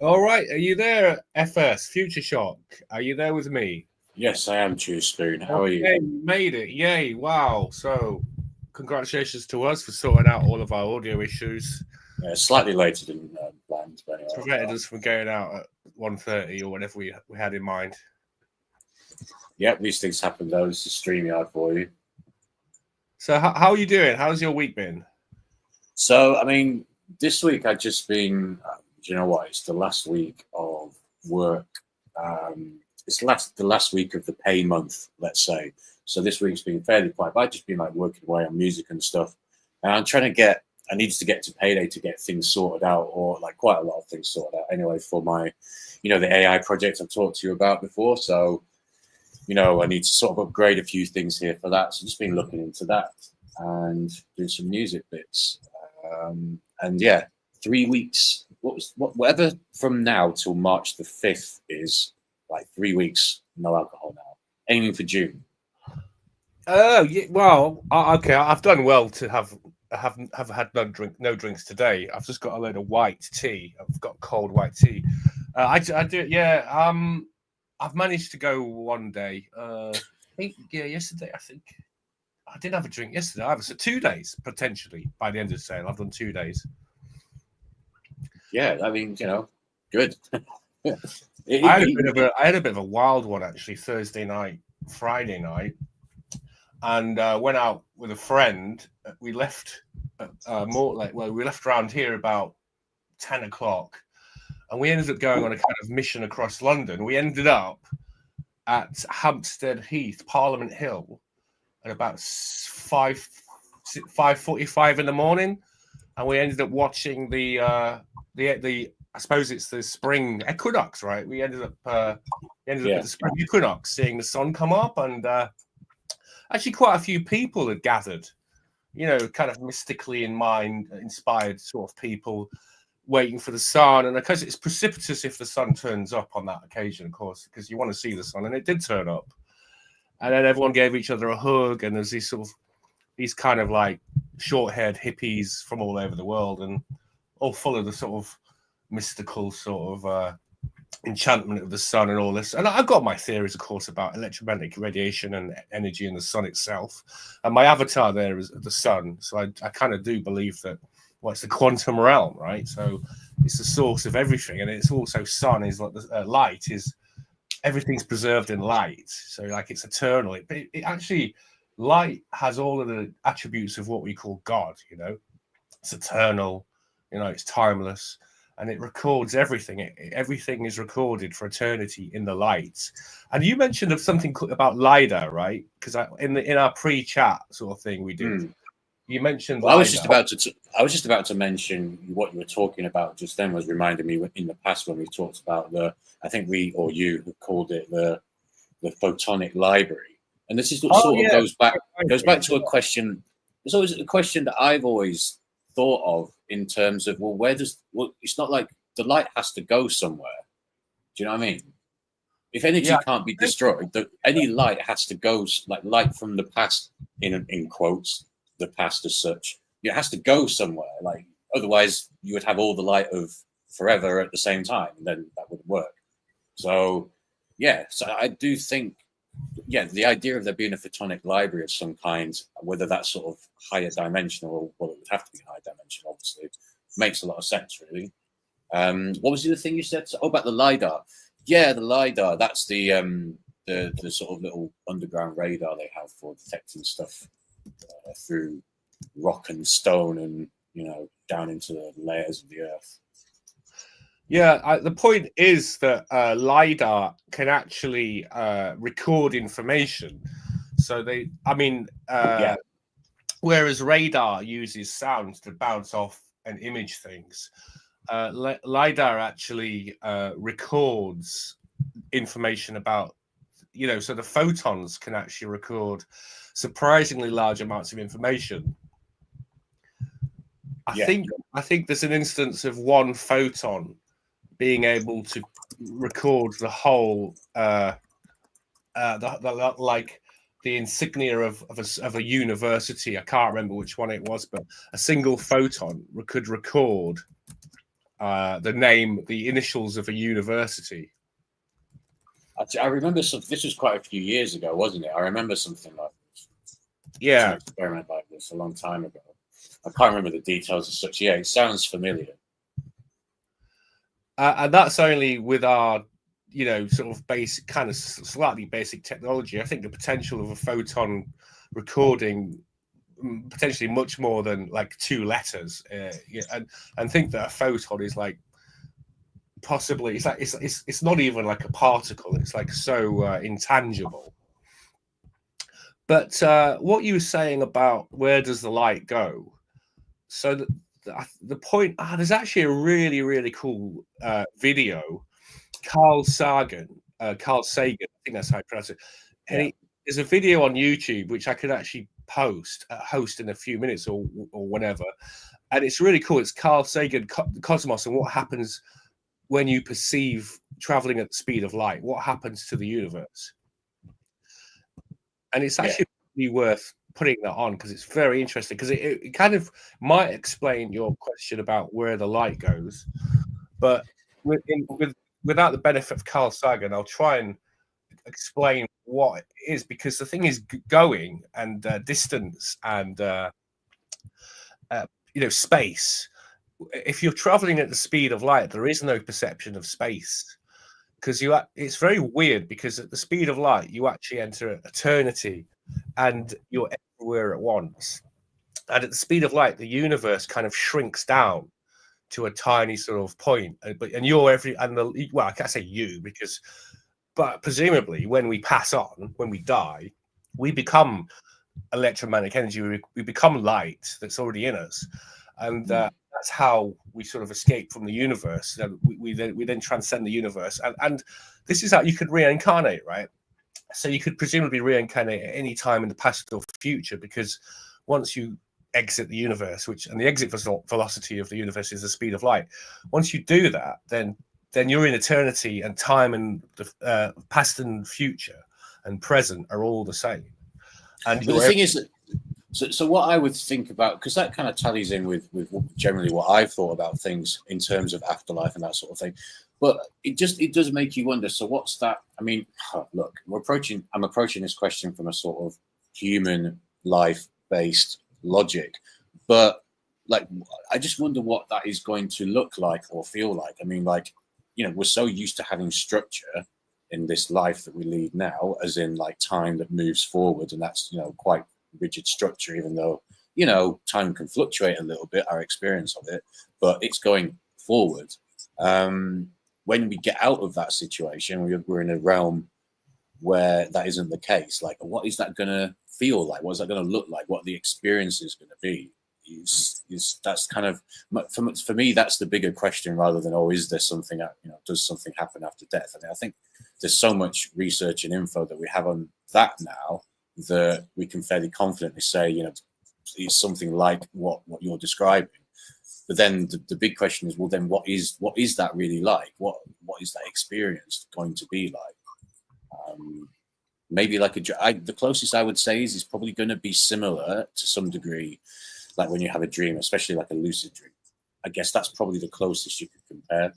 All right, are you there, FS Future Shock? Are you there with me? Yes, I am Truthspoon. How are Okay, you? you made it! Yay! Wow! So, congratulations to us for sorting out all of our audio issues. Slightly later than planned, but It's anyway. prevented us from going out at 1:30 or whatever we had in mind. Yeah, these things happen though. This is StreamYard for you. So, how are you doing? How's your week been? So, I mean, this week I've just been, do you know what? It's the last week of work. It's the last week of the pay month, let's say. So this week's been fairly quiet. But I've just been like working away on music and stuff. And I needed to get to payday to get things sorted out, or like quite a lot of things sorted out anyway for my, the AI project I've talked to you about before. So, I need to sort of upgrade a few things here for that. So just been looking into that and doing some music bits. And yeah, 3 weeks. Whatever from now till March the 5th is like 3 weeks no alcohol now. Aiming for June. Oh, yeah, well, okay. I've done well to have had no drinks today. I've just got a load of white tea. I've got cold white tea. I do it. Yeah. I've managed to go one day. Yesterday. I think I didn't have a drink yesterday either. So 2 days potentially by the end of the sale. I've done 2 days. Yeah, I mean, good. I had a bit of a wild one actually. Thursday night, Friday night, and went out with a friend. We left we left around here about 10 o'clock, and we ended up going on a kind of mission across London. We ended up at Hampstead Heath, Parliament Hill, at about 5:45 in the morning, and we ended up watching the I suppose it's the spring equinox, right? We ended up at the spring equinox, seeing the sun come up, and actually quite a few people had gathered, kind of mystically inspired sort of people waiting for the sun. And because it's precipitous if the sun turns up on that occasion, of course, because you want to see the sun, and it did turn up. And then everyone gave each other a hug, and there's these kind of like short-haired hippies from all over the world, and all full of the sort of mystical sort of enchantment of the sun and all this. And I've got my theories, of course, about electromagnetic radiation and energy in the sun itself. And my avatar there is the sun. So I kind of do believe that, well, it's the quantum realm, right? So it's the source of everything. And it's also sun is like the light is everything's preserved in light. So like it's eternal. It actually, light has all of the attributes of what we call God, It's eternal, it's timeless. And it records everything. Everything is recorded for eternity in the light. And you mentioned of something about LiDAR, right? Because in our pre-chat sort of thing we did, you mentioned. Well, I was just about to mention what you were talking about just then. Was reminding me in the past when we talked about I think we or you called it the photonic library, and this is goes back to a question. There's always a question that I've always thought of in terms of, it's not like the light has to go somewhere. Do you know what I mean? If energy can't be destroyed, any light has to go, like light from the past, in quotes, the past as such. It has to go somewhere. Like otherwise, you would have all the light of forever at the same time, and then that wouldn't work. So, so I do think, the idea of there being a photonic library of some kind, whether that's sort of higher dimensional, or it would have to be higher dimensional, obviously, makes a lot of sense, really. What was the other thing you said? About the LiDAR. Yeah, the LiDAR, that's the sort of little underground radar they have for detecting stuff through rock and stone and, down into the layers of the earth. Yeah, the point is that LiDAR can actually record information. So whereas radar uses sounds to bounce off and image things, LiDAR actually records information about, so the photons can actually record surprisingly large amounts of information. I think there's an instance of one photon being able to record the whole, the insignia of a university. I can't remember which one it was, but a single photon could record the name, the initials of a university. I remember something. This was quite a few years ago, wasn't it? I remember something like this. Yeah, an experiment like this a long time ago. I can't remember the details as such. Yeah, it sounds familiar. And that's only with our, sort of basic, kind of slightly basic technology. I think the potential of a photon recording potentially much more than like 2 letters, and think that a photon is like possibly it's not even like a particle. It's like so intangible. But what you were saying about where does the light go? So the point, there's actually a really, really cool video. Carl Sagan, I think that's how I pronounce it. And there's a video on YouTube which I could actually host in a few minutes or whenever. And it's really cool. It's Carl Sagan, the cosmos, and what happens when you perceive traveling at the speed of light. What happens to the universe? And it's actually really worth putting that on because it's very interesting, because it kind of might explain your question about where the light goes, but without the benefit of Carl Sagan, I'll try and explain what it is, because the thing is going and distance and space. If you're traveling at the speed of light, there is no perception of space, because it's very weird, because at the speed of light you actually enter eternity and you're everywhere at once. And at the speed of light, the universe kind of shrinks down to a tiny sort of point. And you're I can't say you, but presumably when we pass on, when we die, we become electromagnetic energy. We become light that's already in us, and that's how we sort of escape from the universe. We then transcend the universe, and this is how you could reincarnate, right? So you could presumably reincarnate at any time in the past or future, because once you exit the universe, and the exit velocity of the universe is the speed of light. Once you do that, then you're in eternity, and time and the past and future and present are all the same. And the thing is that, so what I would think about, because that kind of tallies in with generally what I've thought about things in terms of afterlife and that sort of thing. But it does make you wonder. So what's that? I mean, look, I'm approaching this question from a sort of human life-based logic, but like, I just wonder what that is going to look like or feel like. I mean, like, we're so used to having structure in this life that we lead now, as in like time that moves forward, and that's quite rigid structure, even though time can fluctuate a little bit, our experience of it, but it's going forward. When we get out of that situation, we're in a realm where that isn't the case. Like, what is that going to feel like? What is that going to look like? What the experience is going to be? That's kind of, for me, that's the bigger question, rather than, is there something, does something happen after death? I think there's so much research and info that we have on that now that we can fairly confidently say, it's something like what you're describing. But then the big question is, well, then what is that really like? What is that experience going to be like? Maybe like the closest I would say is probably going to be similar to some degree, like when you have a dream, especially like a lucid dream. I guess that's probably the closest you could compare.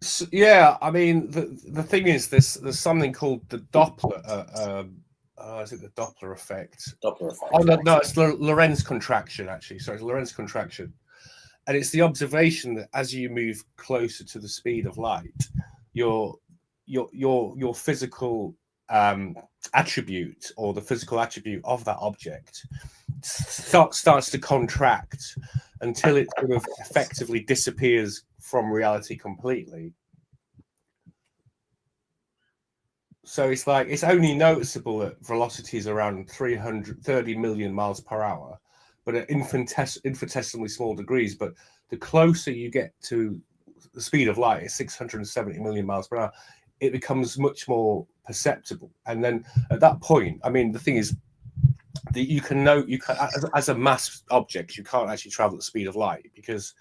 So, yeah, I mean, the thing is, there's something called the Doppler. Is it the Doppler effect? Doppler effect. Oh no, it's Lorentz contraction. Actually, sorry, it's Lorentz contraction, and it's the observation that as you move closer to the speed of light, your physical attribute, or the physical attribute of that object starts to contract until it sort of effectively disappears from reality completely. So it's like, it's only noticeable at velocities around 330 million miles per hour, but at infinitesimally small degrees. But the closer you get to the speed of light, 670 million miles per hour, it becomes much more perceptible. And then at that point, I mean, the thing is that you can as a mass object, you can't actually travel at the speed of light, because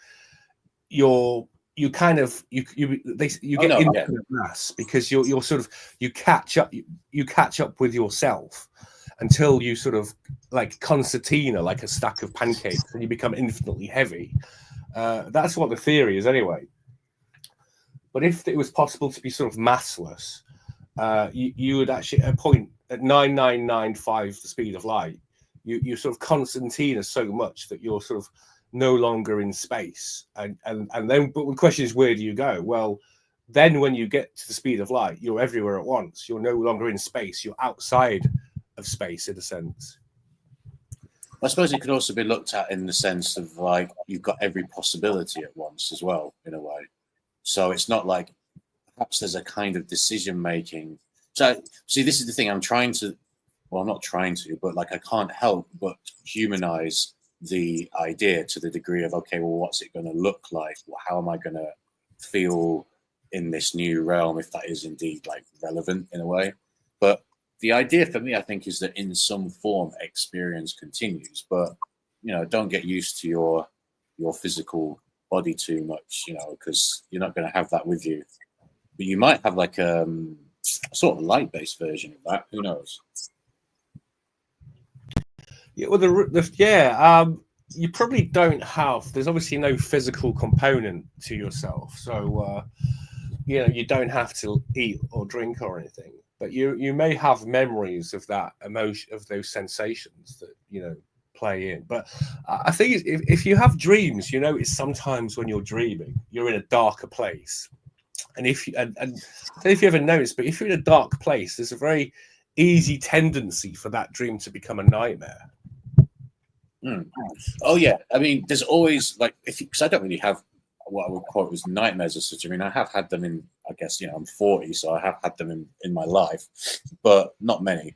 you get infinite mass, because you catch up with yourself, until you sort of like concertina, like a stack of pancakes, and you become infinitely heavy. That's what the theory is anyway. But if it was possible to be sort of massless, you would actually at a point at 9995 the speed of light, you sort of concertina so much that you're sort of no longer in space. And then, but the question is, where do you go? Well, then when you get to the speed of light, you're everywhere at once. You're no longer in space. You're outside of space in a sense. I suppose it could also be looked at in the sense of like you've got every possibility at once as well, in a way. So it's not like perhaps there's a kind of decision making. So see, this is the thing I'm trying to, well, not trying to, but like I can't help but humanize the idea to the degree of, okay, well, what's it going to look like? Well, how am I going to feel in this new realm, if that is indeed like relevant in a way? But the idea for me, I think, is that in some form experience continues, but don't get used to your physical body too much, because you're not going to have that with you. But you might have like a sort of light-based version of that. Who knows? Yeah, well, you probably don't have. There's obviously no physical component to yourself, so you don't have to eat or drink or anything. But you may have memories of that emotion, of those sensations that play in. But I think if you have dreams, it's sometimes when you're dreaming, you're in a darker place. And if you ever noticed, but if you're in a dark place, there's a very easy tendency for that dream to become a nightmare. Oh yeah, I mean, there's always like, because I don't really have what I would quote as nightmares as such. I mean, I have had them in, I guess, I'm 40, so I have had them in my life, but not many.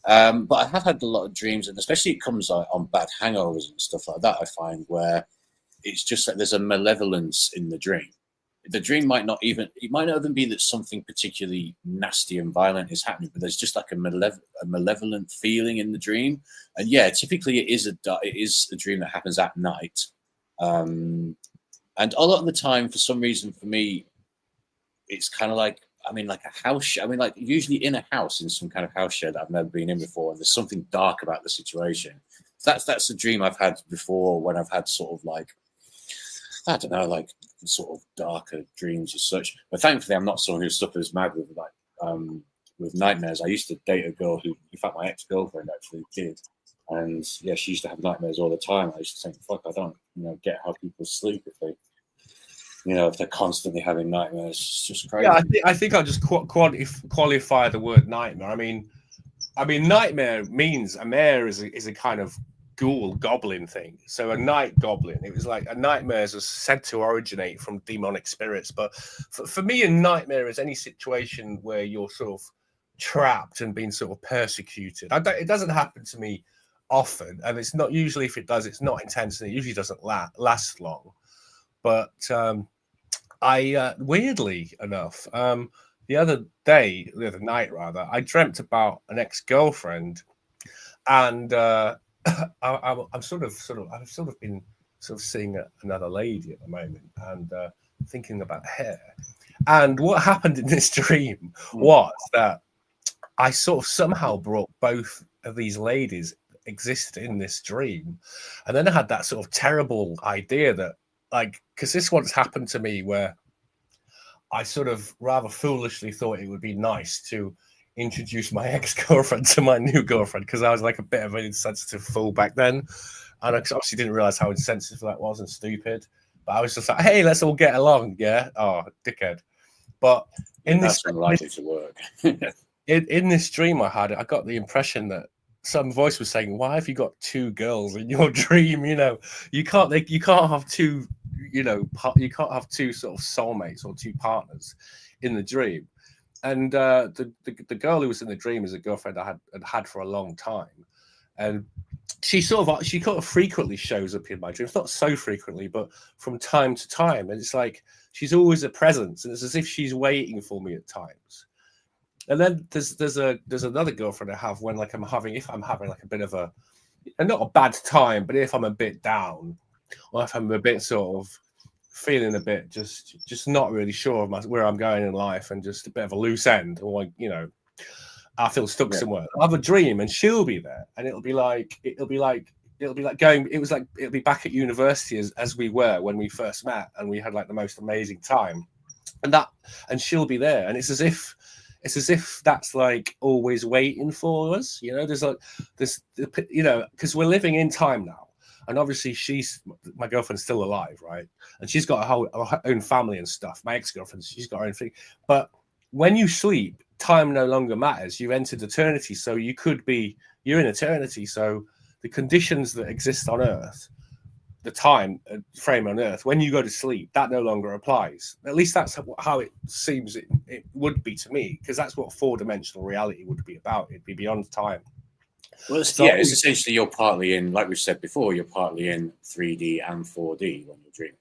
But I have had a lot of dreams, and especially it comes on bad hangovers and stuff like that, I find, where it's just like there's a malevolence in the dream. The dream might not even be that something particularly nasty and violent is happening, but there's just like a malevolent feeling in the dream. And yeah, typically it is a dream that happens at night. And a lot of the time, for some reason, for me, it's kind of like, like a house. Like usually in a house, in some kind of house shed that I've never been in before, and there's something dark about the situation. That's a dream I've had before when I've had sort of like, I don't know, like sort of darker dreams as such. But thankfully, I'm not someone who suffers mad with with nightmares. I used to date a girl who, in fact, my ex-girlfriend actually did. And yeah, she used to have nightmares all the time. I used to think, fuck, I don't, get how people sleep if they, if they're constantly having nightmares. It's just crazy. Yeah, I think I'll just qualify the word nightmare. I mean, nightmare means a mare is a kind of ghoul goblin thing. So a night goblin. It was like a nightmare is said to originate from demonic spirits. But for me, a nightmare is any situation where you're sort of trapped and being sort of persecuted. It doesn't happen to me often, and it's not usually, if it does, it's not intense, and it usually doesn't last long. But I weirdly enough, the other night rather, I dreamt about an ex-girlfriend, and I've sort of been seeing another lady at the moment, and thinking about her. And what happened in this dream was that I sort of somehow brought both of these ladies existed in this dream, and then I had that sort of terrible idea that, like, because this once happened to me where I sort of rather foolishly thought it would be nice to introduce my ex-girlfriend to my new girlfriend, because I was like a bit of an insensitive fool back then, and I obviously didn't realize how insensitive that was and stupid. But I was just like, hey, let's all get along, yeah. Oh, dickhead. But that's unlikely to work. in this dream I got the impression that some voice was saying, why have you got two girls in your dream? You can't have two, you can't have two sort of soulmates or two partners in the dream. And the girl who was in the dream is a girlfriend I had for a long time, and she kind of frequently shows up in my dreams. Not so frequently, but from time to time. And it's like she's always a presence, and it's as if she's waiting for me at times. And then there's another girlfriend I have when if I'm having like a bit of not a bad time, but if I'm a bit down, or if I'm a bit sort of feeling a bit just not really sure of where I'm going in life, and just a bit of a loose end, or I feel stuck somewhere. I'll have a dream and she'll be there, and it'll be like going. It'll be back at university as we were when we first met, and we had like the most amazing time, and she'll be there, and it's as if that's like always waiting for us. You know, there's like this, you know, because we're living in time now. And obviously, my girlfriend's still alive, right? And she's got her own family and stuff. My ex-girlfriend, she's got her own thing. But when you sleep, time no longer matters. You've entered eternity, so you're in eternity. So the conditions that exist on Earth, the time frame on Earth, when you go to sleep, that no longer applies. At least that's how it seems it would be to me, because that's what four-dimensional reality would be about. It'd be beyond time. Well, it's essentially you're partly in, like we said before, you're partly in 3D and 4D when you're dreaming.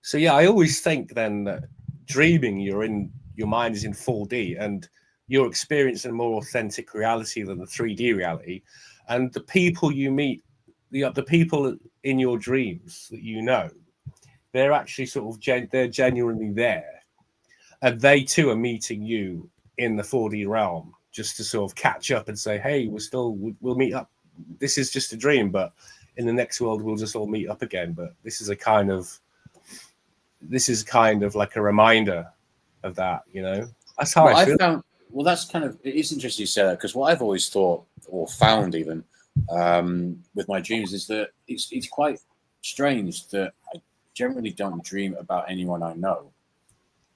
So yeah, I always think then that dreaming, your mind is in 4D, and you're experiencing a more authentic reality than the 3D reality. And the people you meet, the people in your dreams that you know, they're actually sort of they're genuinely there, and they too are meeting you in the 4D realm, just to sort of catch up and say, hey, we'll meet up. This is just a dream, but in the next world, we'll just all meet up again. But this is kind of like a reminder of that, you know? That's how I feel. That's kind of, it is interesting you say that, because what I've always thought, or found even, with my dreams, is that it's quite strange that I generally don't dream about anyone I know.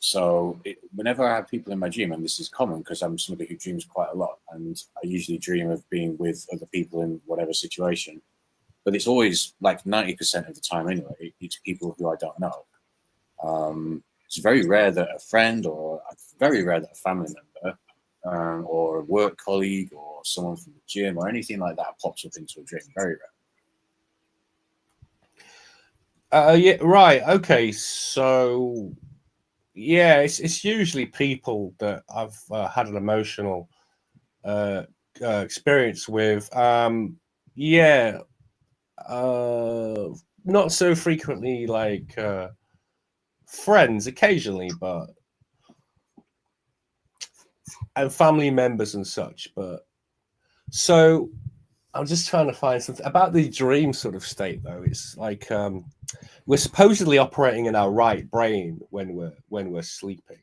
So whenever I have people in my dream, and this is common because I'm somebody who dreams quite a lot, and I usually dream of being with other people in whatever situation, but it's always like 90% of the time anyway, it's people who I don't know. It's very rare that a friend, or very rare that a family member, or a work colleague, or someone from the gym, or anything like that pops up into a dream. Very rare. Yeah, right. Okay, so yeah, it's usually people that I've had an emotional experience with. Not so frequently, like friends occasionally, and family members and such. But so I'm just trying to find something about the dream sort of state, though. It's like we're supposedly operating in our right brain when we're sleeping.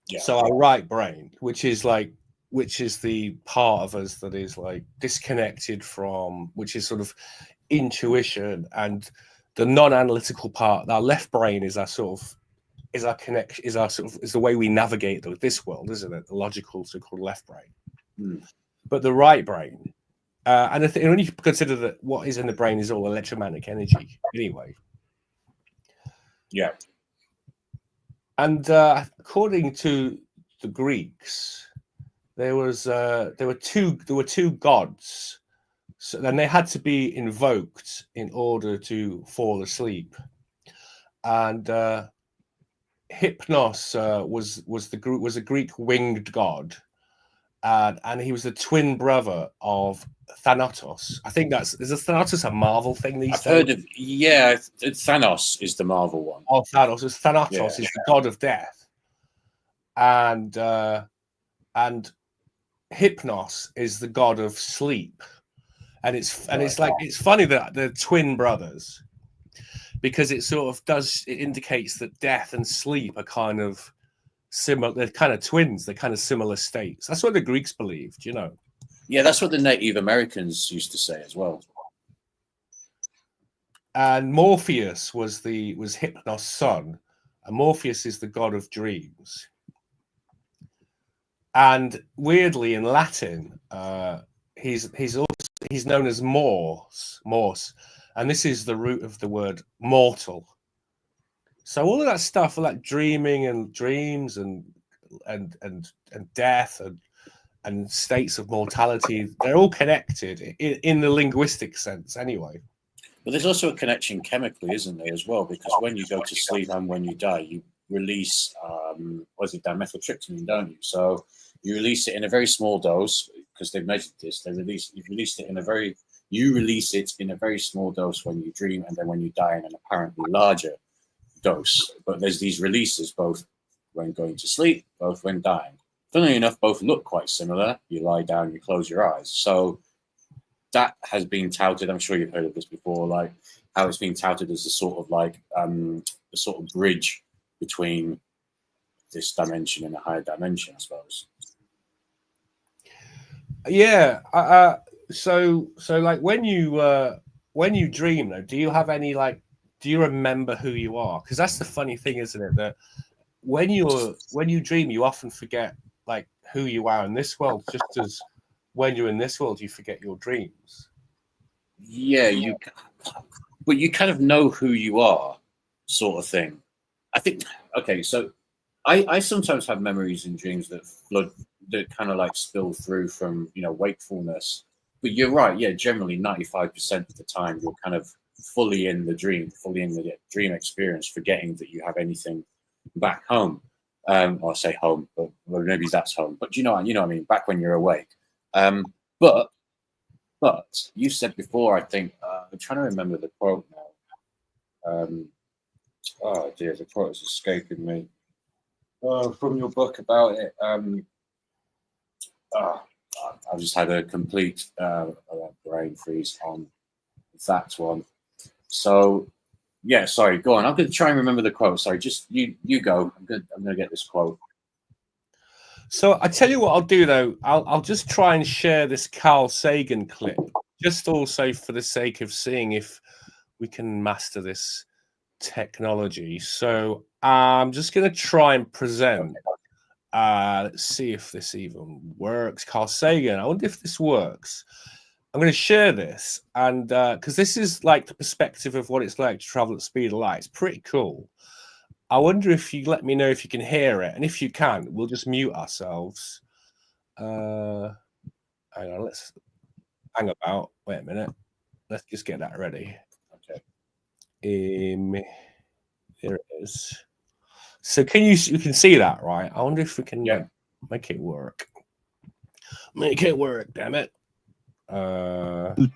Yeah. So our right brain, which is the part of us that is like disconnected from, which is sort of intuition, and the non-analytical part, our left brain is our connection, is the way we navigate this world, isn't it? The logical so-called left brain. But the right brain, and when you consider that what is in the brain is all electromagnetic energy anyway. Yeah. And according to the Greeks, there were two gods, so then they had to be invoked in order to fall asleep. And Hypnos was a Greek winged god, and he was the twin brother of Thanatos. I think is Thanatos a Marvel thing these days? I've heard of, yeah, Thanos is the Marvel one. Oh, Thanatos is the god of death, and Hypnos is the god of sleep. And it's funny that they're twin brothers, because it sort of indicates that death and sleep are kind of similar. They're kind of twins. They're kind of similar states. That's what the Greeks believed, you know. Yeah, that's what the Native Americans used to say as well. And Morpheus was Hypnos' son, and Morpheus is the god of dreams. And weirdly, in Latin, he's known as Mors, and this is the root of the word mortal. So all of that stuff, like dreaming and dreams and death and states of mortality, they're all connected in the linguistic sense, anyway. But there's also a connection chemically, isn't there, as well? Because when you go to sleep and when you die, you release dimethyltryptamine, don't you? So you release it in a very small dose, because they've measured this. You release it in a very small dose when you dream, and then when you die in an apparently larger dose. But there's these releases both when going to sleep, both when dying. Funnily enough, both look quite similar. You lie down, you close your eyes. So that has been touted. I'm sure you've heard of this before, like how it's been touted as a sort of like a sort of bridge between this dimension and a higher dimension, I suppose. Yeah. So like when you dream though, do you have any like, do you remember who you are? Because that's the funny thing, isn't it? That when you dream, you often forget like who you are in this world, just as when you're in this world, you forget your dreams. Yeah, but you kind of know who you are, sort of thing. I think. Okay, so I sometimes have memories in dreams that kind of like spill through from wakefulness. But you're right. Yeah, generally 95% of the time you're kind of fully in the dream experience, forgetting that you have anything back home. Or I say home, but maybe that's home. But you know what I mean. Back when you're awake. But you said before, I think I'm trying to remember the quote now. Oh dear, the quote is escaping me. From your book about it. I've just had a complete brain freeze on that one. So yeah, sorry, go on. I'm going to try and remember the quote. Sorry, just you go. I'm going to get this quote. So I tell you what I'll do though. I'll just try and share this Carl Sagan clip, just also for the sake of seeing if we can master this technology. So I'm just going to try and present. Let's see if this even works. Carl Sagan. I wonder if this works. I'm going to share this, and because this is like the perspective of what it's like to travel at the speed of light. It's pretty cool. I wonder if you let me know if you can hear it, and if you can, we'll just mute ourselves. Hang on, let's hang about. Wait a minute. Let's just get that ready. Okay. Here it is. So you can see that, right? I wonder if we can make it work. Make it work, damn it.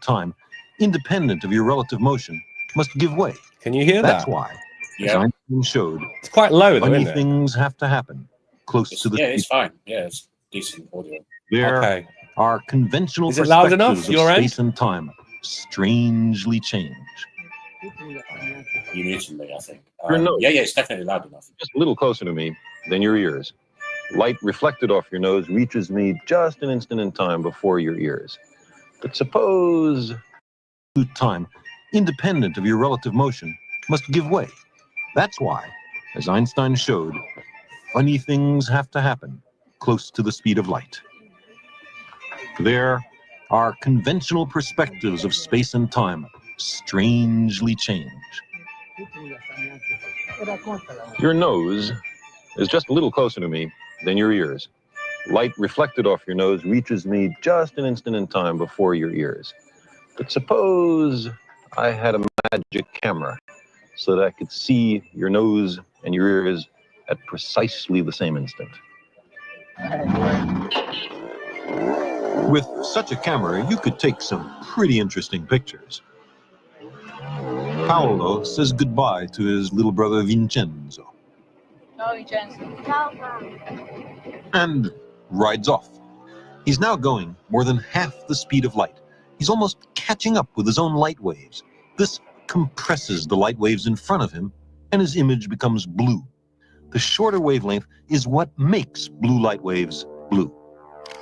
Time, independent of your relative motion, must give way. Can you hear That's that? why, as Einstein showed, it's quite low, though, funny isn't it? things have to happen close to the. Yeah, it's fine. Yeah, it's decent audio. There are conventional Is it loud enough, perspectives of your space end? and time strangely change. You muted me, I think. Yeah, it's definitely loud enough. Just a little closer to me than your ears. Light reflected off your nose reaches me just an instant in time before your ears. But suppose time, independent of your relative motion, must give way. That's why, as Einstein showed, funny things have to happen close to the speed of light. There are conventional perspectives of space and time strangely change. Your nose is just a little closer to me than your ears. Light reflected off your nose reaches me just an instant in time before your ears. But suppose I had a magic camera so that I could see your nose and your ears at precisely the same instant. With such a camera, you could take some pretty interesting pictures. Paolo says goodbye to his little brother Vincenzo. Ciao, Vincenzo. Ciao. And rides off. He's now going more than half the speed of light. He's almost catching up with his own light waves. This compresses the light waves in front of him, and his image becomes blue. The shorter wavelength is what makes blue light waves blue.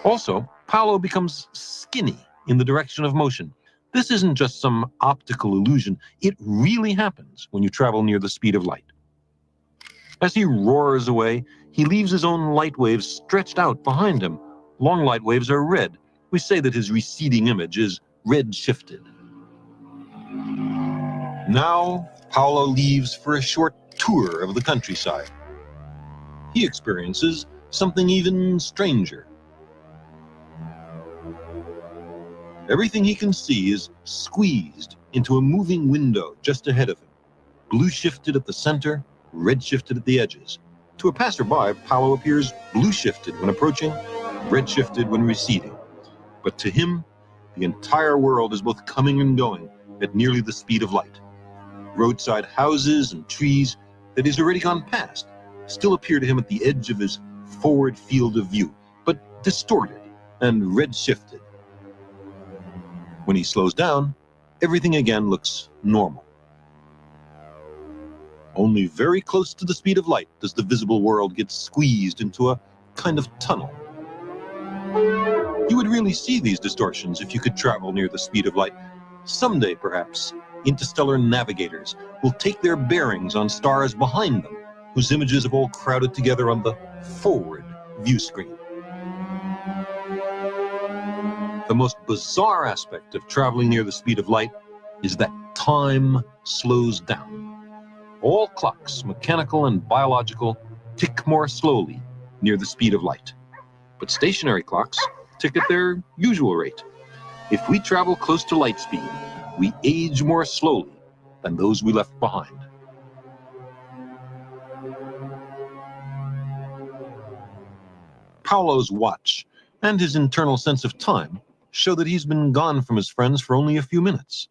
Also, Paolo becomes skinny in the direction of motion. This isn't just some optical illusion. It really happens when you travel near the speed of light. As he roars away, he leaves his own light waves stretched out behind him. Long light waves are red. We say that his receding image is red-shifted. Now, Paolo leaves for a short tour of the countryside. He experiences something even stranger. Everything he can see is squeezed into a moving window just ahead of him. Blue shifted at the center, red shifted at the edges. To a passerby, Paolo appears blue shifted when approaching, red shifted when receding. But to him, the entire world is both coming and going at nearly the speed of light. Roadside houses and trees that he's already gone past still appear to him at the edge of his forward field of view, but distorted and redshifted. When he slows down, everything again looks normal. Only very close to the speed of light does the visible world get squeezed into a kind of tunnel. You would really see these distortions if you could travel near the speed of light. Someday, perhaps, interstellar navigators will take their bearings on stars behind them, whose images have all crowded together on the forward view screen. The most bizarre aspect of traveling near the speed of light is that time slows down. All clocks, mechanical and biological, tick more slowly near the speed of light. But stationary clocks tick at their usual rate. If we travel close to light speed, we age more slowly than those we left behind. Paolo's watch and his internal sense of time show that he's been gone from his friends for only a few minutes.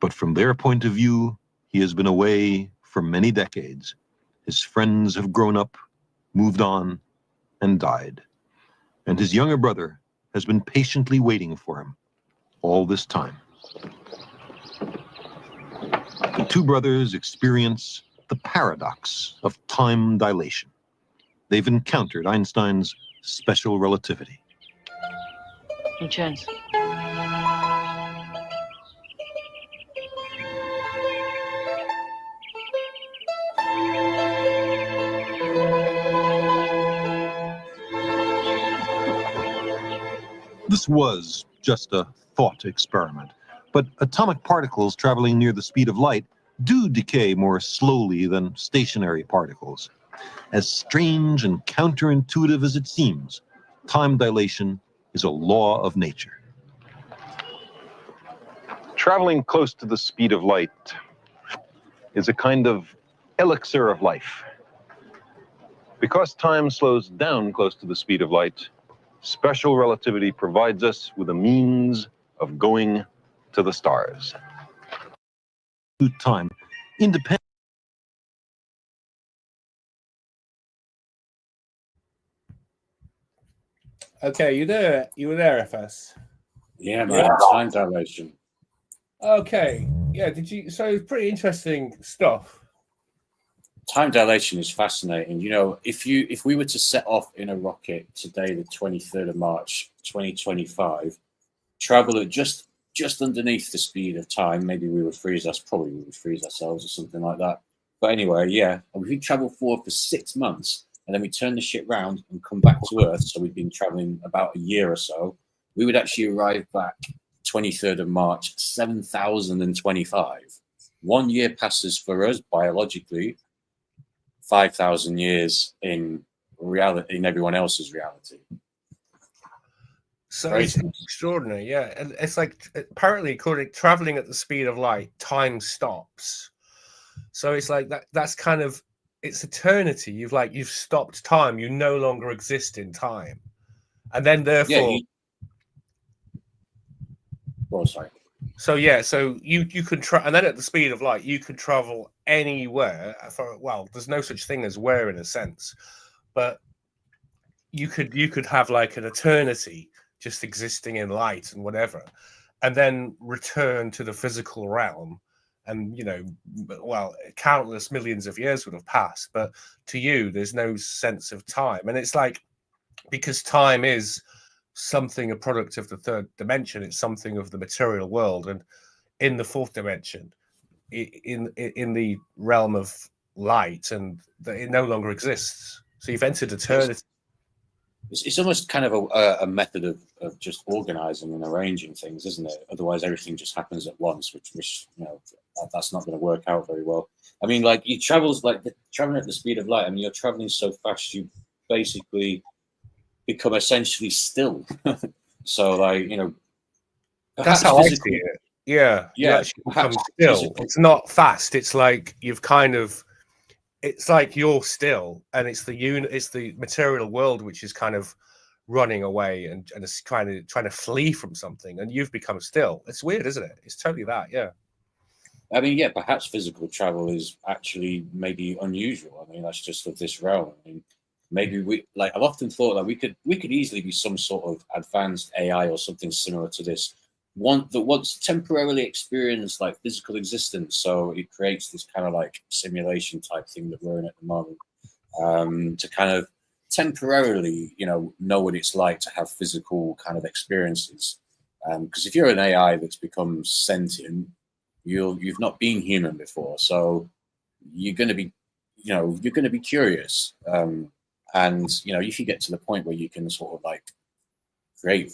But from their point of view, he has been away for many decades. His friends have grown up, moved on, and died. And his younger brother has been patiently waiting for him all this time. The two brothers experience the paradox of time dilation. They've encountered Einstein's special relativity. Vincenzo. This was just a thought experiment, but atomic particles traveling near the speed of light do decay more slowly than stationary particles. As strange and counterintuitive as it seems, time dilation is a law of nature. Traveling close to the speed of light is a kind of elixir of life. Because time slows down close to the speed of light, special relativity provides us with a means of going to the stars. Time, independent. Okay, you there? You were there, FS. Yeah, man. Time dilation. Okay, yeah. Did you? So it's pretty interesting stuff. Time dilation is fascinating. You know, if we were to set off in a rocket today, the 23rd of March, 2025, travel at just underneath the speed of time, maybe we would freeze ourselves or something like that. But anyway, yeah, if we travel forward for 6 months and then we turn the ship round and come back to Earth, so we've been traveling about a year or so, we would actually arrive back 23rd of March, 7025. 1 year passes for us biologically, 5,000 years in reality, in everyone else's reality. So Crazy. it's extraordinary, yeah. And it's like, apparently, traveling at the speed of light, time stops. So it's like that's kind of, it's eternity. You've stopped time. You no longer exist in time, and then therefore. Oh, sorry. So yeah, so you could and then at the speed of light, you could travel anywhere. There's no such thing as where in a sense, but you could have like an eternity just existing in light and whatever, and then return to the physical realm. And, countless millions of years would have passed, but to you, there's no sense of time. And it's like, because time is something, a product of the third dimension, it's something of the material world. And in the fourth dimension, in the realm of light, and it no longer exists. So you've entered eternity. It's almost kind of a method of just organizing and arranging things, isn't it? Otherwise, everything just happens at once, which that's not going to work out very well. I mean, like traveling at the speed of light. I mean, you're traveling so fast, you basically become essentially still. So, that's how I see it. Yeah. Become still. It's not fast. It's like it's like you're still, and it's the material world which is kind of running away and it's trying to flee from something, and you've become still. It's weird, isn't it? It's totally that, yeah. I mean, yeah, perhaps physical travel is actually maybe unusual. I mean, that's just of this realm. I mean, maybe I've often thought that we could easily be some sort of advanced AI or something similar to this, one that wants temporarily experience like physical existence. So it creates this kind of like simulation type thing that we're in at the moment, to kind of temporarily, know what it's like to have physical kind of experiences. Because if you're an AI that's become sentient, you've not been human before, so you're going to be, curious. And if you get to the point where you can sort of like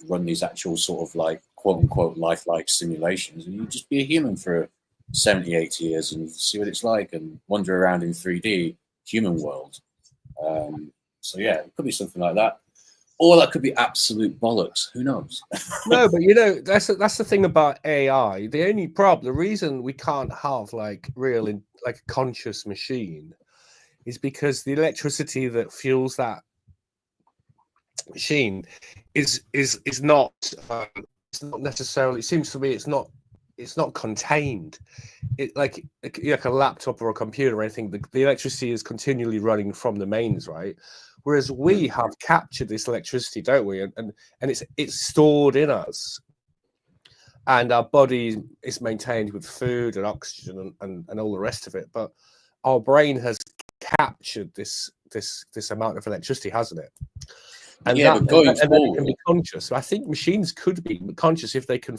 run these actual sort of like quote unquote lifelike simulations, and you just be a human for 70, 80 years and see what it's like and wander around in 3D human world. So yeah, it could be something like that. Or that could be absolute bollocks. Who knows? No, but that's the thing about AI. The reason we can't have like a conscious machine is because the electricity that fuels that machine is not it's not necessarily. It seems to me it's not contained. It like a laptop or a computer or anything. The electricity is continually running from the mains, right? Whereas we have captured this electricity, don't we? And it's stored in us, and our body is maintained with food and oxygen and all the rest of it. But our brain has captured this amount of electricity, hasn't it? And yeah, but going then forward, it can be conscious. So I think machines could be conscious if they can,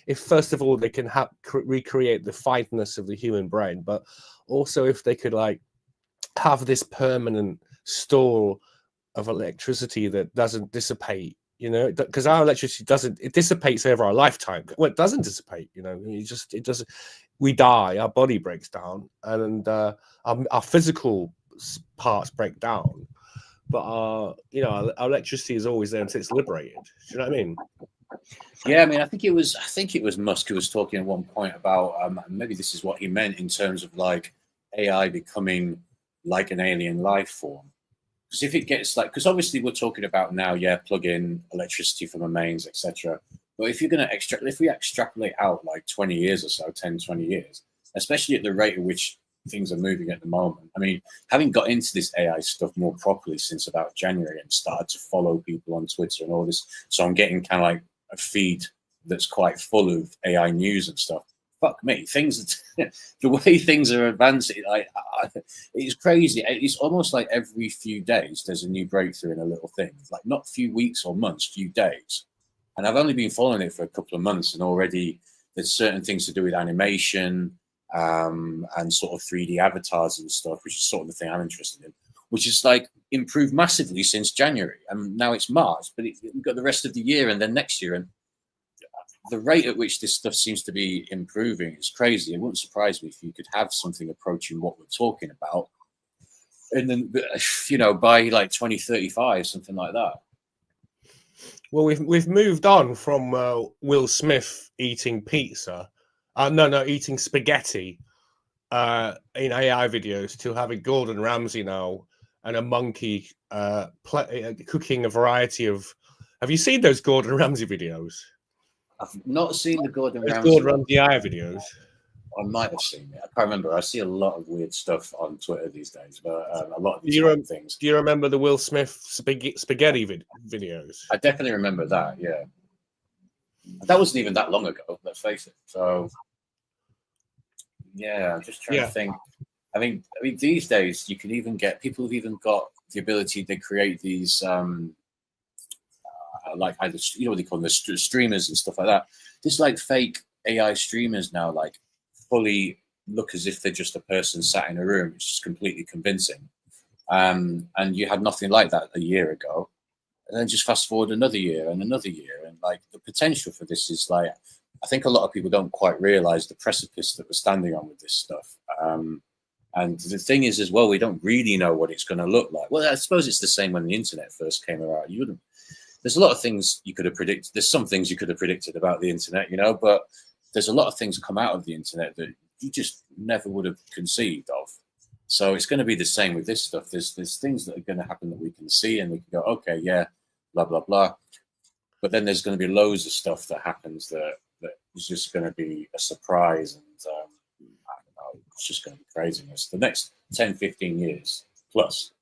if first of all they can recreate the fineness of the human brain, but also if they could like have this permanent store of electricity that doesn't dissipate. Because our electricity it dissipates over our lifetime. Well, it doesn't dissipate. It doesn't. We die. Our body breaks down, and our physical parts break down. But our electricity is always there until it's liberated. Do you know what I mean? Yeah, I mean, I think it was Musk who was talking at one point about maybe this is what he meant in terms of like AI becoming like an alien life form. Because if it gets because obviously we're talking about now, plug in electricity from the mains, etc. But if you're going to if we extrapolate out like 20 years or so, 10, 20 years, especially at the rate at which things are moving at the moment. I mean, having got into this AI stuff more properly since about January and started to follow people on Twitter and all this, so I'm getting kind of like a feed that's quite full of AI news and stuff. Fuck me, the way things are advancing, it's crazy. It's almost like every few days there's a new breakthrough in a little thing. Like not few weeks or months, few days. And I've only been following it for a couple of months, and already there's certain things to do with animation. And sort of 3D avatars and stuff, which is sort of the thing I'm interested in, which is like improved massively since January. And now it's March, but we've got the rest of the year and then next year. And the rate at which this stuff seems to be improving is crazy. It wouldn't surprise me if you could have something approaching what we're talking about. And then, by like 2035, something like that. Well, we've moved on from Will Smith eating pizza. Eating spaghetti in AI videos to having Gordon Ramsay now and a monkey cooking a variety of. Have you seen those Gordon Ramsay videos? I've not seen the Gordon Ramsay AI videos. I might have seen it. I can't remember. I see a lot of weird stuff on Twitter these days, but a lot of these things. Do you remember the Will Smith spaghetti videos? I definitely remember that. Yeah, that wasn't even that long ago. Let's face it. So. Yeah, I'm just trying to think. I mean, these days you can even get people who've even got the ability to create these, like either what they call them, the streamers and stuff like that. There's like fake AI streamers now, like fully look as if they're just a person sat in a room. It's just completely convincing. And you had nothing like that a year ago. And then just fast forward another year, and like the potential for this is like. I think a lot of people don't quite realize the precipice that we're standing on with this stuff. And the thing is, as well, we don't really know what it's going to look like. Well, I suppose it's the same when the internet first came around. There's a lot of things you could have predicted. There's some things you could have predicted about the internet, but there's a lot of things come out of the internet that you just never would have conceived of. So it's going to be the same with this stuff. There's things that are going to happen that we can see, and we can go, okay, yeah, blah, blah, blah. But then there's going to be loads of stuff that happens that is just going to be a surprise, and it's just going to be craziness. The next 10, 15 years plus,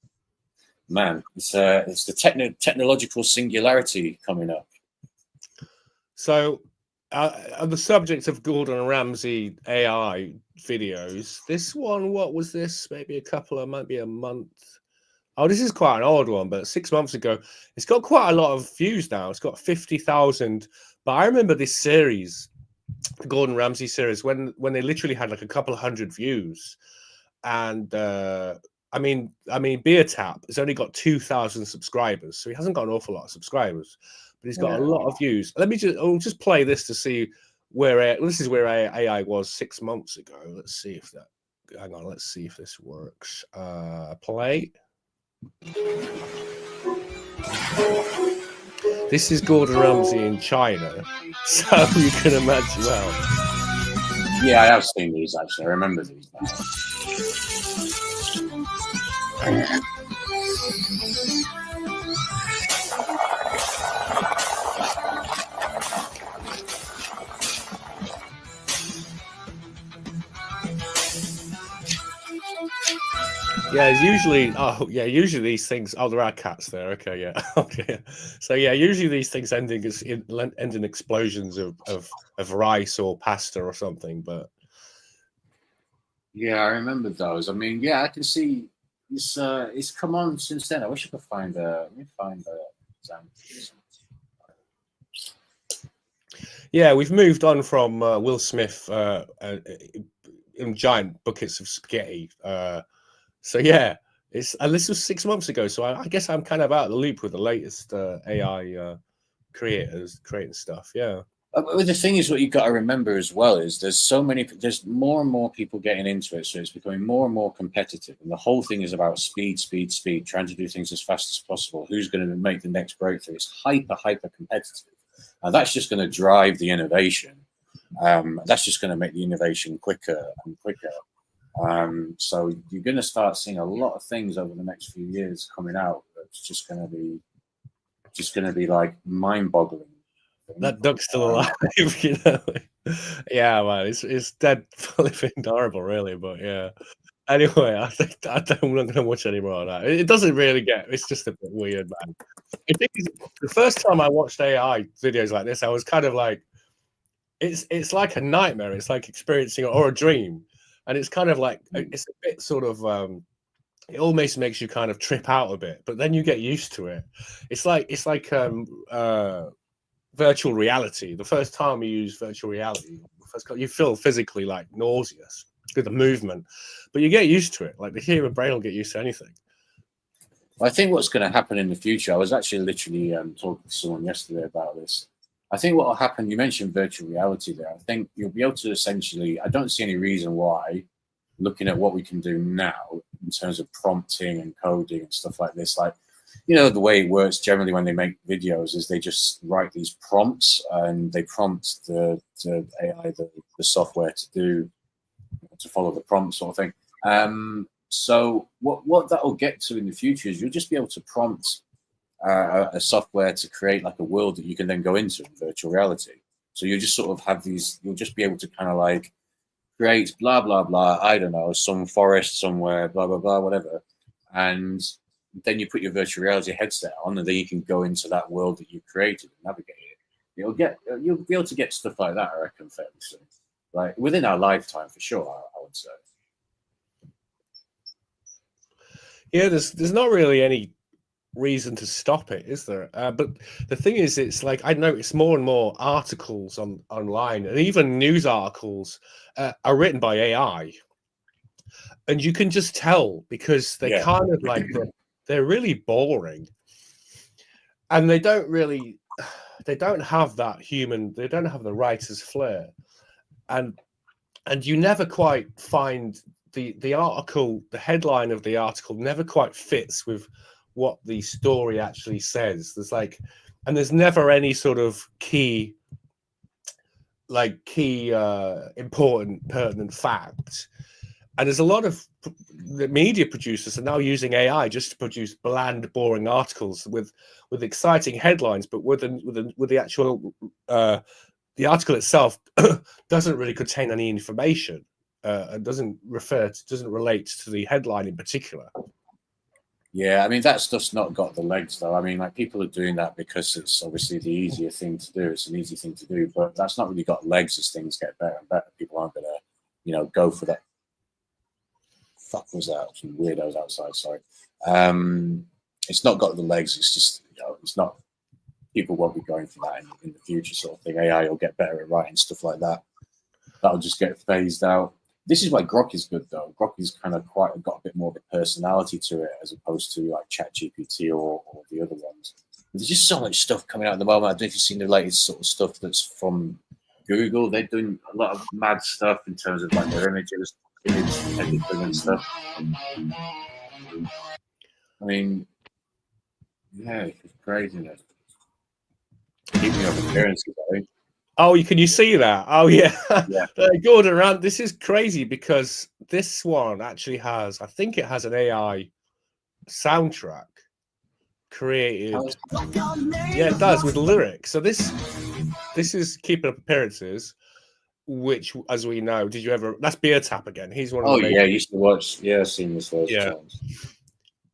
man, it's the technological singularity coming up. So, on the subject of Gordon Ramsay AI videos, this one, what was this? Maybe maybe a month. Oh, this is quite an old one, but 6 months ago, it's got quite a lot of views now. It's got 50,000. But I remember this series, the Gordon Ramsay series, when they literally had like a couple of hundred views, and I mean, Beer Tap has only got 2,000 subscribers, so he hasn't got an awful lot of subscribers, but he's got a lot of views. I'll just play this to see where this is where AI was 6 months ago. Let's see if that. Hang on, let's see if this works. Play. This is Gordon Ramsay in China, so you can imagine. Well, yeah, I have seen these actually. I remember these now. yeah, it's usually these things. Oh, there are cats there. Okay, yeah, okay. So yeah, usually these things end in explosions of rice or pasta or something. But yeah, I remember those. I mean, yeah, I can see it's come on since then. I wish I could find let me find examples. yeah, we've moved on from Will Smith in giant buckets of spaghetti. So yeah, this was 6 months ago. So I guess I'm kind of out of the loop with the latest AI creators creating stuff. Yeah. But the thing is, what you've got to remember as well is there's more and more people getting into it, so it's becoming more and more competitive. And the whole thing is about speed, trying to do things as fast as possible. Who's going to make the next breakthrough? It's hyper competitive. And that's just going to drive the innovation. That's just going to make the innovation quicker and quicker. So you're going to start seeing a lot of things over the next few years coming out. That's just going to be like mind-boggling. That duck's still alive, you know. Yeah, man, it's dead, flipping horrible, really. But yeah. Anyway, I'm not going to watch any more of that. It doesn't really get. It's just a bit weird, man. I think the first time I watched AI videos like this, I was kind of like, it's like a nightmare. It's like experiencing or a dream, and it's kind of like it's a bit sort of. It almost makes you kind of trip out a bit, but then you get used to it. It's like virtual reality. The first time you use virtual reality, you feel physically like nauseous with the movement, but you get used to it. Like the human brain will get used to anything. I think what's going to happen in the future, I was actually literally talking to someone yesterday about this. I think what will happen, you mentioned virtual reality there. I think you'll be able to essentially, I don't see any reason why, looking at what we can do now in terms of prompting and coding and stuff like this, like, you know, the way it works generally when they make videos is they just write these prompts and they prompt the AI, the software to follow the prompt sort of thing. So what that will get to in the future is you'll just be able to prompt a software to create like a world that you can then go into in virtual reality. So you'll just sort of have these, you'll just be able to kind of like create blah, blah, blah, I don't know, some forest somewhere, blah, blah, blah, whatever. And then you put your virtual reality headset on and then you can go into that world that you've created and navigate it. You'll be able to get stuff like that, I reckon, fairly soon. Like within our lifetime, for sure, I would say. Yeah, there's not really any reason to stop it, is there? But the thing is, it's like I notice more and more articles online, and even news articles are written by AI, and you can just tell because they kind of like they're really boring, and they don't have that human. They don't have the writer's flair, and you never quite find the article. The headline of the article never quite fits with what the story actually says. There's never any sort of key important pertinent fact. And there's a lot of the media producers are now using AI just to produce bland, boring articles with exciting headlines, but with the actual the article itself doesn't really contain any information. doesn't relate to the headline in particular. Yeah, I mean, that stuff's not got the legs, though. I mean, like, people are doing that because it's obviously the easier thing to do. It's an easy thing to do, but that's not really got legs as things get better and better. People aren't going to, go for that. Fuck was that? Some weirdos outside, sorry. It's not got the legs. It's just, it's not, people won't be going for that in the future sort of thing. AI will get better at writing stuff like that. That'll just get phased out. This is why Grok is good, though. Grok is kind of got a bit more of a personality to it as opposed to like ChatGPT or the other ones. There's just so much stuff coming out at the moment. I don't know if you've seen the latest sort of stuff that's from Google. They're doing a lot of mad stuff in terms of like their image editing and stuff. I mean, yeah, it's craziness. Keeping up appearances, I think. Oh, can you see that? Oh, yeah. Yeah. Gordon Ramsay. This is crazy because this one actually has, I think it has an AI soundtrack created. Yeah, it does, with lyrics. So this is Keeping Up Appearances, which, as we know, that's Beer Tap again. He's one of the I used to watch. Yeah, I've seen this loads of times.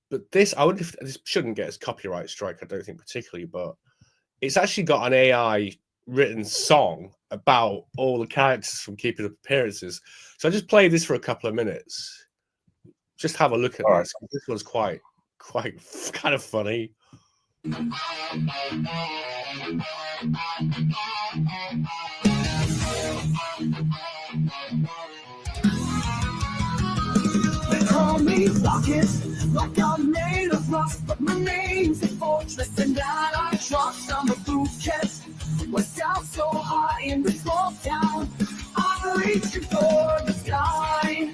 But this, I wonder if this shouldn't get a copyright strike, I don't think particularly, but it's actually got an AI written song about all the characters from Keeping Up Appearances. So I just played this for a couple of minutes. Just have a look at this. Right. This one's quite kind of funny. They call me Rockets, like I'm made of rust, but my name's a fortress, and that I trust. I'm a bouquet, what's down so high in the small town. I'm reaching for the sky.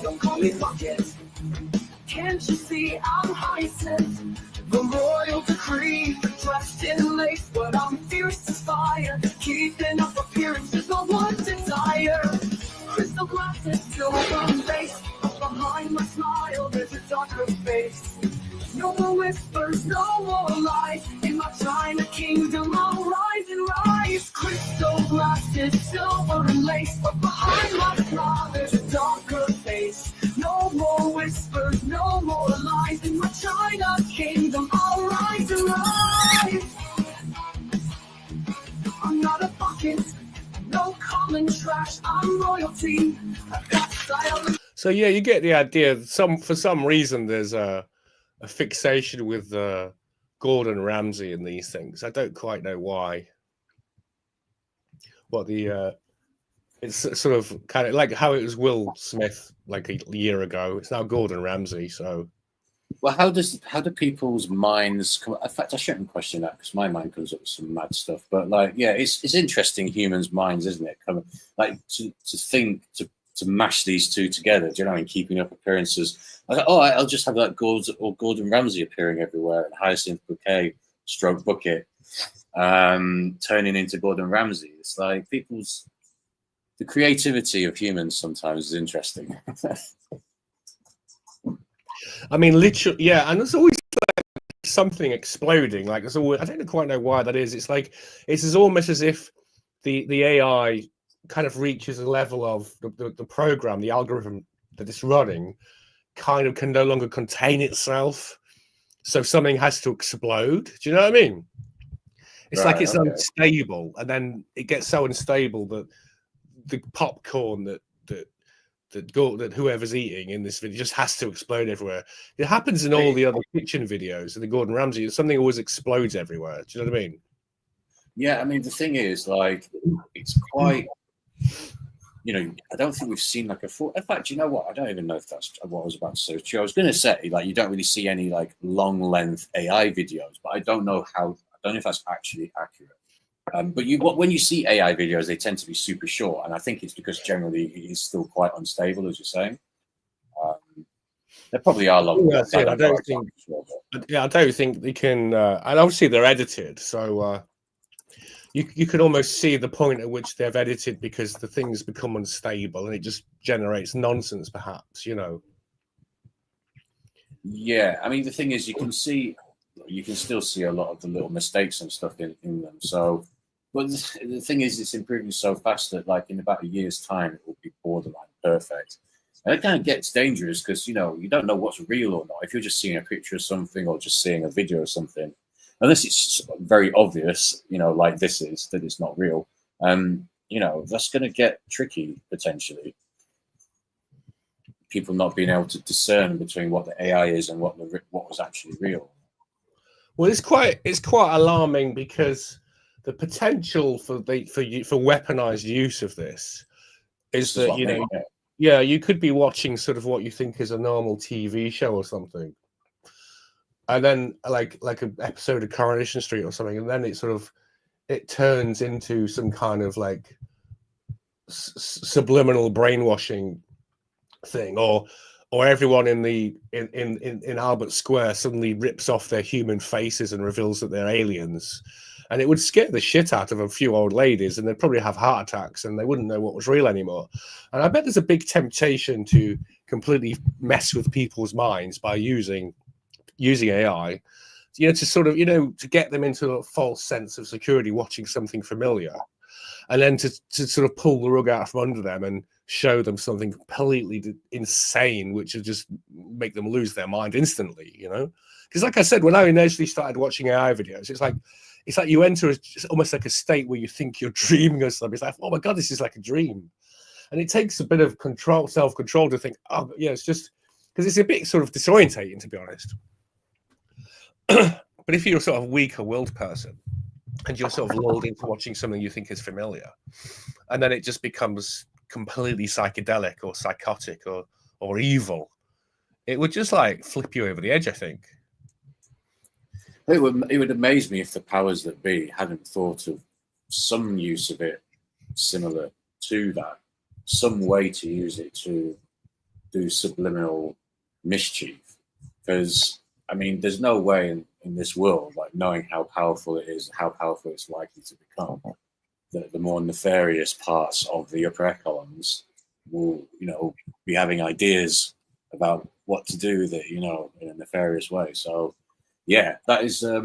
Don't call me Rockets. Can't you see I'm Hyacinth? The royal decree, dressed in lace, but I'm fierce as fire. Keeping up appearances, no one desire. Crystal glasses, silver lace, but behind my smile there's a darker face. No more whispers, no more lies. In my China kingdom I'll rise and rise. Crystal glasses, silver and lace, but behind my smile there's a darker face. No more whispers, no more lies. In my China kingdom I'll rise and rise. I'm not a bucket, no common trash, I'm royalty. I've got style. So yeah, you get the idea. For some reason there's a fixation with Gordon Ramsay and these things. I don't quite know why. What it's sort of kind of like how it was Will Smith like a year ago. It's now Gordon Ramsay. So, well, how do people's minds come? In fact, I shouldn't question that because my mind comes up with some mad stuff. But like, yeah, it's interesting, humans' minds, isn't it? Kind of like to think to mash these two together. Do you know? In Keeping Up Appearances, I'll just have like Gordon Ramsay appearing everywhere, and Hyacinth Bouquet stroke bucket turning into Gordon Ramsay. It's like the creativity of humans sometimes is interesting. I mean, literally, yeah, and there's always like something exploding. Like there's always, I don't quite know why that is. It's like it's almost as if the AI kind of reaches a level of the program, the algorithm that it's running, kind of can no longer contain itself. So something has to explode. Do you know what I mean? It's like it's unstable, and then it gets so unstable that the popcorn that whoever's eating in this video just has to explode everywhere. It happens in all the other kitchen videos and the Gordon Ramsay. Something always explodes everywhere. Do you know what I mean? Yeah, I mean the thing is, like, it's quite. I don't think we've seen like a full. In fact, you know what? I don't even know if that's what I was about to say. I was going to say, like, you don't really see any like long length AI videos, but I don't know if that's actually accurate. But when you see AI videos, they tend to be super short, and I think it's because generally it is still quite unstable, as you're saying. There probably are long. Yeah, I don't think they can. And obviously they're edited, so you can almost see the point at which they've edited because the things become unstable and it just generates nonsense, perhaps. Yeah, I mean the thing is, you can still see a lot of the little mistakes and stuff in them. So, but the thing is, it's improving so fast that like in about a year's time, it will borderline perfect. And it kind of gets dangerous because, you know, you don't know what's real or not. If you're just seeing a picture of something or just seeing a video of something, unless it's very obvious, you know, like this is, that it's not real, you know, that's going to get tricky potentially. People not being able to discern between what the AI is and what was actually real. Well, it's quite alarming because the potential for weaponized use of this is that, you know, yeah, you could be watching sort of what you think is a normal TV show or something, and then like an episode of Coronation Street or something, and then it turns into some kind of like subliminal brainwashing thing, or everyone in Albert Square suddenly rips off their human faces and reveals that they're aliens, and it would scare the shit out of a few old ladies, and they'd probably have heart attacks, and they wouldn't know what was real anymore. And I bet there's a big temptation to completely mess with people's minds by using AI, you know, to sort of, you know, to get them into a false sense of security watching something familiar, and then to sort of pull the rug out from under them and show them something completely insane, which will just make them lose their mind instantly, you know? Because like I said, when I initially started watching AI videos, it's like you enter almost like a state where you think you're dreaming or something. It's like, oh my God, this is like a dream. And it takes a bit of self-control to think, oh, yeah, it's just, because it's a bit sort of disorientating, to be honest. But if you're a sort of weaker-willed person, and you're sort of lulled into watching something you think is familiar, and then it just becomes completely psychedelic or psychotic or evil, it would just like flip you over the edge, I think. It would amaze me if the powers that be hadn't thought of some use of it similar to that, some way to use it to do subliminal mischief. Because, I mean, there's no way in this world, like knowing how powerful it is, how powerful it's likely to become, that the more nefarious parts of the upper echelons will, you know, be having ideas about what to do with it, you know, in a nefarious way. So, yeah, that is a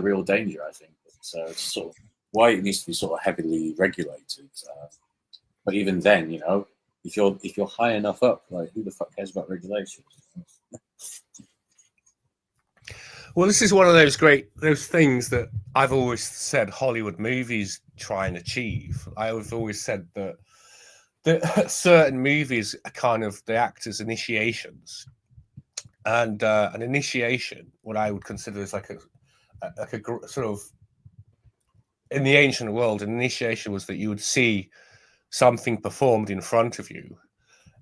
real danger, I think. So it's sort of why it needs to be sort of heavily regulated. But even then, you know, if you're high enough up, like who the fuck cares about regulations? Well, this is one of those things that I've always said Hollywood movies try and achieve. I've always said that certain movies are kind of, they act as initiations, and an initiation, what I would consider as like a sort of, in the ancient world, an initiation was that you would see something performed in front of you,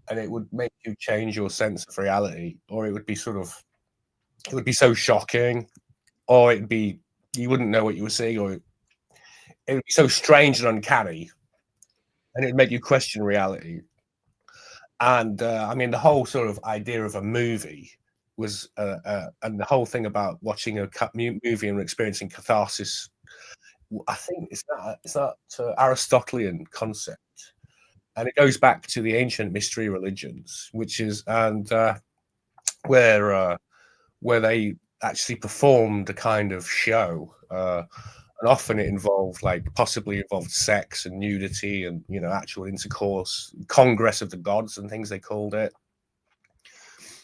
and it would make you change your sense of reality, or it would be it would be so shocking, or it'd be, you wouldn't know what you were seeing, or it would be so strange and uncanny, and it'd make you question reality. And I mean, the whole sort of idea of a movie was, and the whole thing about watching a movie and experiencing catharsis, I think it's that Aristotelian concept, and it goes back to the ancient mystery religions, which is, and where they actually performed a kind of show, and often it involved, like, possibly involved sex and nudity and, you know, actual intercourse, congress of the gods and things they called it.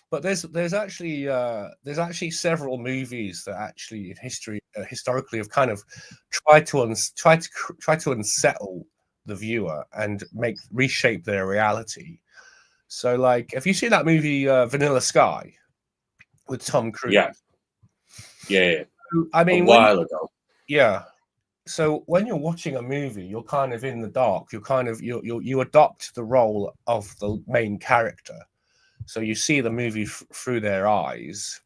But there's actually several movies that actually in history historically have kind of tried to unsettle the viewer and reshape their reality. So, like, have you seen that movie Vanilla Sky with Tom Cruise? Yeah. I mean, a while ago. Yeah. So when you're watching a movie, you're kind of in the dark. You're kind of you adopt the role of the main character. So you see the movie through their eyes.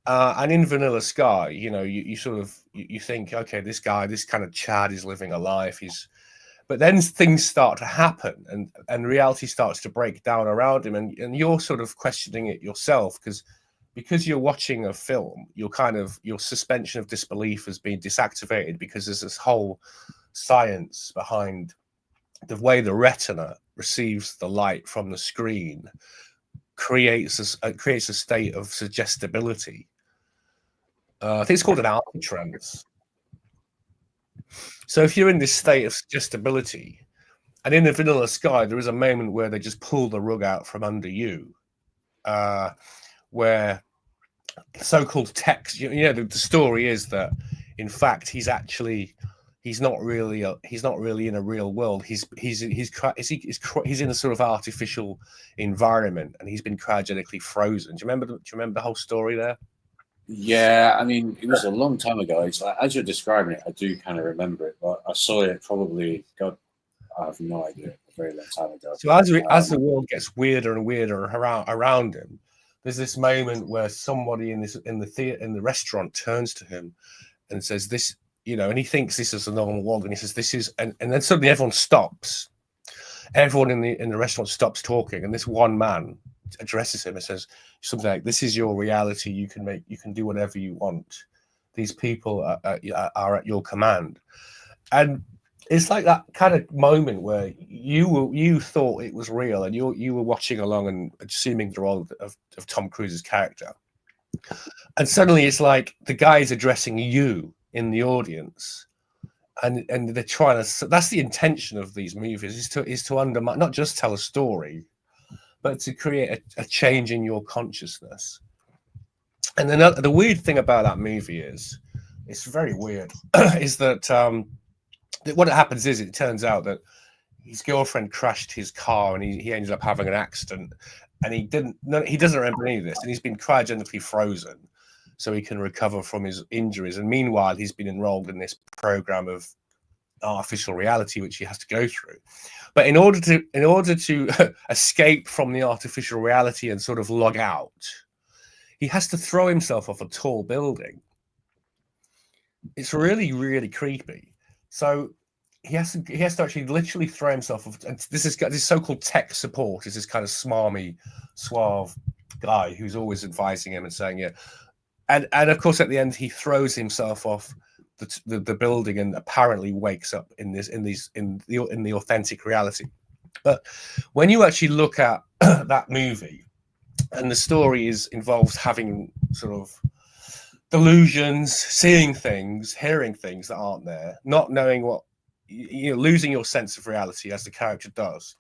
And in Vanilla Sky, you know, you sort of you think, okay, this kind of Chad is living a life. But then things start to happen, and reality starts to break down around him, and you're sort of questioning it yourself, because you're watching a film, your suspension of disbelief has been desactivated, because there's this whole science behind the way the retina receives the light from the screen, creates a state of suggestibility. I think it's called an alpha trance. So if you're in this state of suggestibility, And in the Vanilla Sky, there is a moment where they just pull the rug out from under you, where so-called text. The story is that, in fact, he's not really in a real world. He's in a sort of artificial environment, and he's been cryogenically frozen. Do you remember the whole story there? Yeah, I mean, it was a long time ago. It's like, as you're describing it, I do kind of remember it, but I saw it probably, God, I have no idea, a very long time ago. So as the world gets weirder and weirder around him, there's this moment where somebody in the restaurant turns to him and says, "This," and he thinks this is a normal world, and he says, "This is," and then suddenly everyone stops. Everyone in the restaurant stops talking, and this one man addresses him and says something like, "This is your reality. You can do whatever you want. These people are at your command." And it's like that kind of moment where you thought it was real, and you were watching along and assuming the role of Tom Cruise's character, and suddenly it's like the guy is addressing you in the audience, and they're trying to. That's the intention of these movies, is to undermine, not just tell a story, but to create a change in your consciousness. And then the weird thing about that movie is, it's very weird, is that what happens is, it turns out that his girlfriend crashed his car, and he ended up having an accident, and he doesn't remember any of this, and he's been cryogenically frozen so he can recover from his injuries. And meanwhile, he's been enrolled in this program of artificial reality, which he has to go through. But in order to escape from the artificial reality and sort of log out, he has to throw himself off a tall building. It's really, really creepy. So he has to actually literally throw himself off. And this so-called tech support is this kind of smarmy, suave guy who's always advising him and saying, yeah. And of course, at the end, he throws himself off the building and apparently wakes up in the authentic reality. But when you actually look at that movie, and the story involves having sort of delusions, seeing things, hearing things that aren't there, not knowing what, losing your sense of reality as the character does,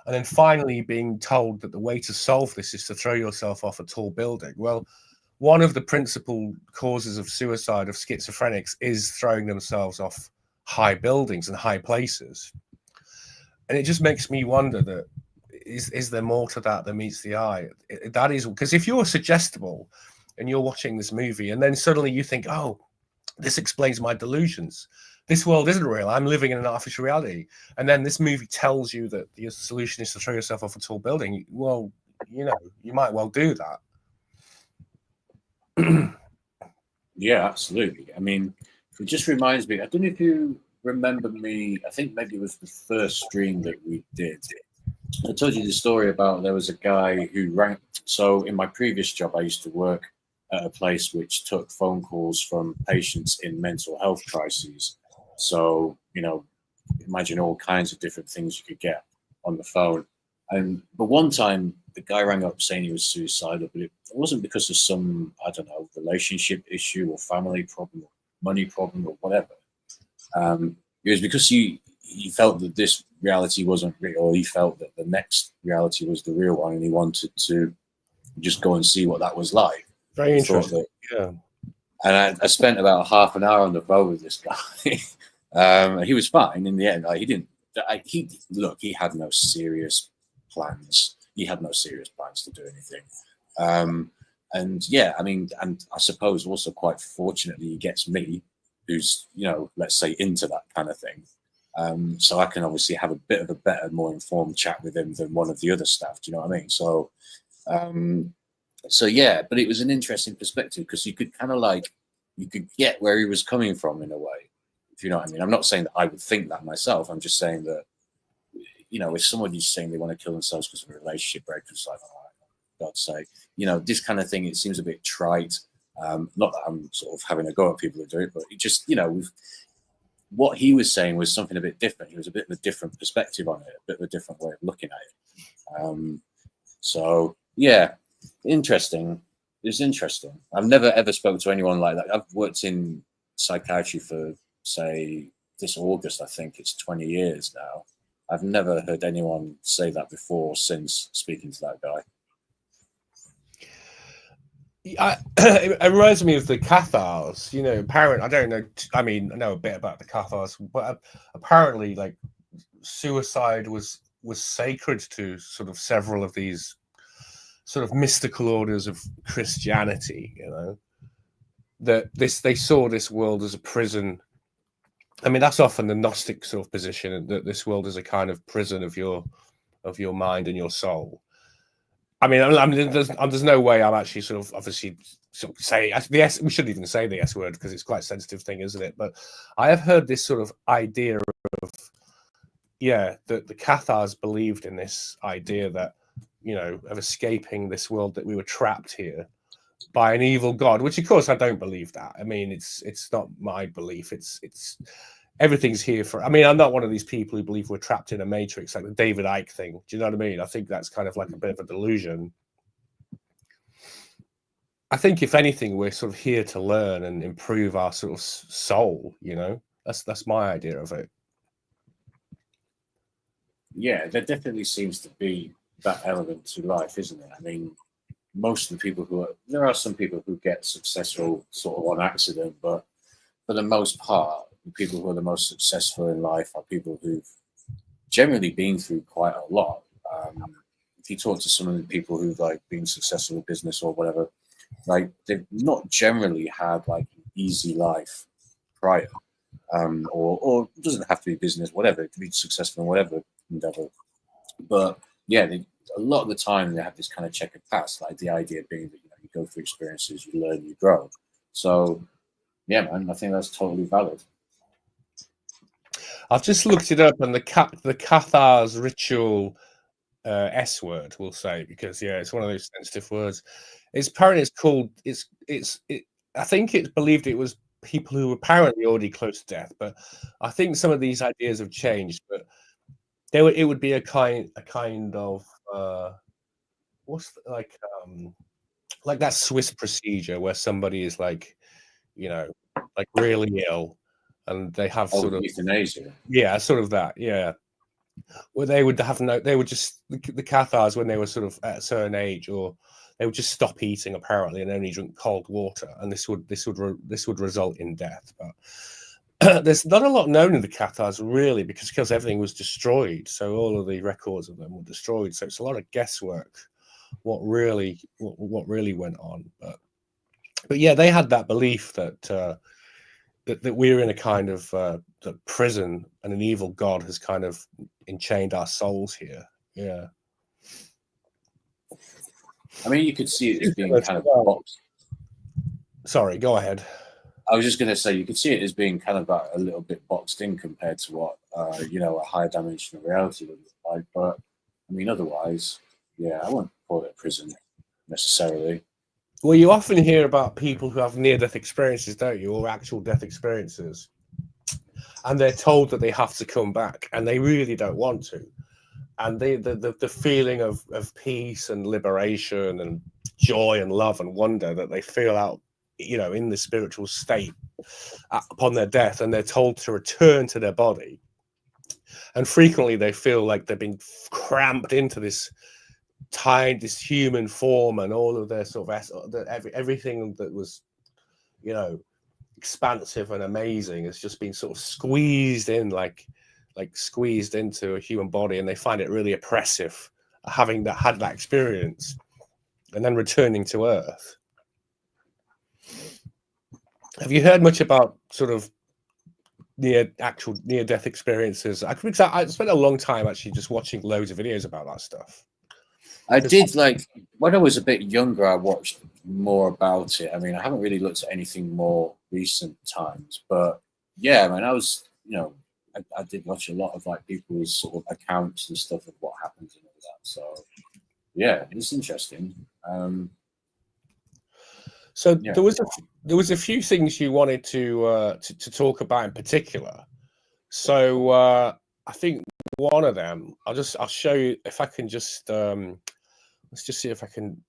and then finally being told that the way to solve this is to throw yourself off a tall building. Well, one of the principal causes of suicide of schizophrenics is throwing themselves off high buildings and high places. And it just makes me wonder that is there more to that than meets the eye? That is, because if you're suggestible and you're watching this movie and then suddenly you think, oh, this explains my delusions. This world isn't real. I'm living in an artificial reality. And then this movie tells you that the solution is to throw yourself off a tall building. Well, you might well do that. Yeah, absolutely. I mean, it just reminds me, I don't know if you remember me, I think maybe it was the first stream that we did. I told you the story about, there was a guy who rang. So in my previous job, I used to work at a place which took phone calls from patients in mental health crises. So, imagine all kinds of different things you could get on the phone. But one time the guy rang up saying he was suicidal, but it wasn't because of some, I don't know, relationship issue or family problem or money problem or whatever. It was because he felt that this reality wasn't real, or he felt that the next reality was the real one, and he wanted to just go and see what that was like. Very interesting. Yeah. And I spent about half an hour on the phone with this guy. He was fine in the end. He had no serious plans. He had no serious plans to do anything. And I suppose also quite fortunately he gets me, who's, let's say into that kind of thing. So I can obviously have a bit of a better, more informed chat with him than one of the other staff. Do you know what I mean? So yeah, but it was an interesting perspective because you could kind of you could get where he was coming from in a way, if you know what I mean. I'm not saying that I would think that myself. I'm just saying that, if somebody's saying they want to kill themselves because of a relationship break, it's like, oh, God's sake, this kind of thing, it seems a bit trite. Not that I'm sort of having a go at people who do it, but it just, what he was saying was something a bit different. He was a bit of a different perspective on it, a bit of a different way of looking at it. So yeah, interesting. It's interesting. I've never ever spoken to anyone like that. I've worked in psychiatry for, say, this August, I think it's 20 years now. I've never heard anyone say that before or since speaking to that guy. It reminds me of the Cathars. You know, apparently, I don't know. I mean, I know a bit about the Cathars, but apparently, like, suicide was sacred to sort of several of these sort of mystical orders of Christianity. You know, that they saw this world as a prison. I mean, that's often the Gnostic sort of position, that this world is a kind of prison of your mind and your soul. I mean, there's no way I'm actually sort of obviously sort of say the S. We shouldn't even say the S word because it's quite a sensitive thing, isn't it? But I have heard this sort of idea of, yeah, that the Cathars believed in this idea that, you know, of escaping this world, that we were trapped here by an evil god, which of course I don't believe that. I mean, it's not my belief. It's everything's here for. I mean, I'm not one of these people who believe we're trapped in a matrix, like the David Icke thing. Do you know what I mean? I think that's kind of like a bit of a delusion. I think if anything, we're sort of here to learn and improve our sort of soul. You know, that's my idea of it. Yeah, there definitely seems to be that element to life, isn't it? I mean, most of the people there are some people who get successful sort of on accident, but for the most part, the people who are the most successful in life are people who've generally been through quite a lot. If you talk to some of the people who've like been successful in business or whatever, like they've not generally had like an easy life prior, or it doesn't have to be business, whatever. It could be successful in whatever endeavor. But yeah, a lot of the time they have this kind of checkered past, like the idea being that, you know, you go through experiences, you learn, you grow. So yeah, man, I think that's totally valid. I've just looked it up, and the Cathars ritual S word, we'll say, because yeah, it's one of those sensitive words. It's apparently called I think it's believed it was people who were apparently already close to death, but I think some of these ideas have changed. But it would be a kind of what's like that Swiss procedure where somebody is like, you know, like really ill, and they have sort of euthanasia. Yeah, sort of that. Yeah, where they would have they would just the Cathars, when they were sort of at a certain age, or they would just stop eating apparently and only drink cold water, and this would result in death. But there's not a lot known in the Cathars really, because everything was destroyed, so all of the records of them were destroyed. So it's a lot of guesswork what really went on. But yeah, they had that belief that that we're in a kind of the prison, and an evil god has kind of enchained our souls here. Yeah. I mean, you could see it as being kind of boxed. Sorry, go ahead. I was just going to say, you could see it as being kind of a little bit boxed in compared to what, you know, a higher dimension of reality would look like. But I mean, otherwise, yeah, I wouldn't call it a prison necessarily. Well, you often hear about people who have near-death experiences, don't you, or actual death experiences, and they're told that they have to come back, and they really don't want to. And the feeling of peace and liberation and joy and love and wonder that they feel out, you know, in the spiritual state upon their death, and they're told to return to their body. And frequently they feel like they've been cramped into this human form, and all of their sort of everything that was, you know, expansive and amazing has just been sort of squeezed in, like squeezed into a human body, and they find it really oppressive having had that experience and then returning to Earth. Have you heard much about sort of near-death experiences? I spent a long time actually just watching loads of videos about that stuff. I did, like, when I was a bit younger, I watched more about it. I mean, I haven't really looked at anything more recent times, but yeah, I mean, I was, you know, I did watch a lot of like people's sort of accounts and stuff of what happens and all that. So yeah, it's interesting. So yeah. there was a few things you wanted to talk about in particular. So I think one of them, I'll show you if I can just let's just see if I can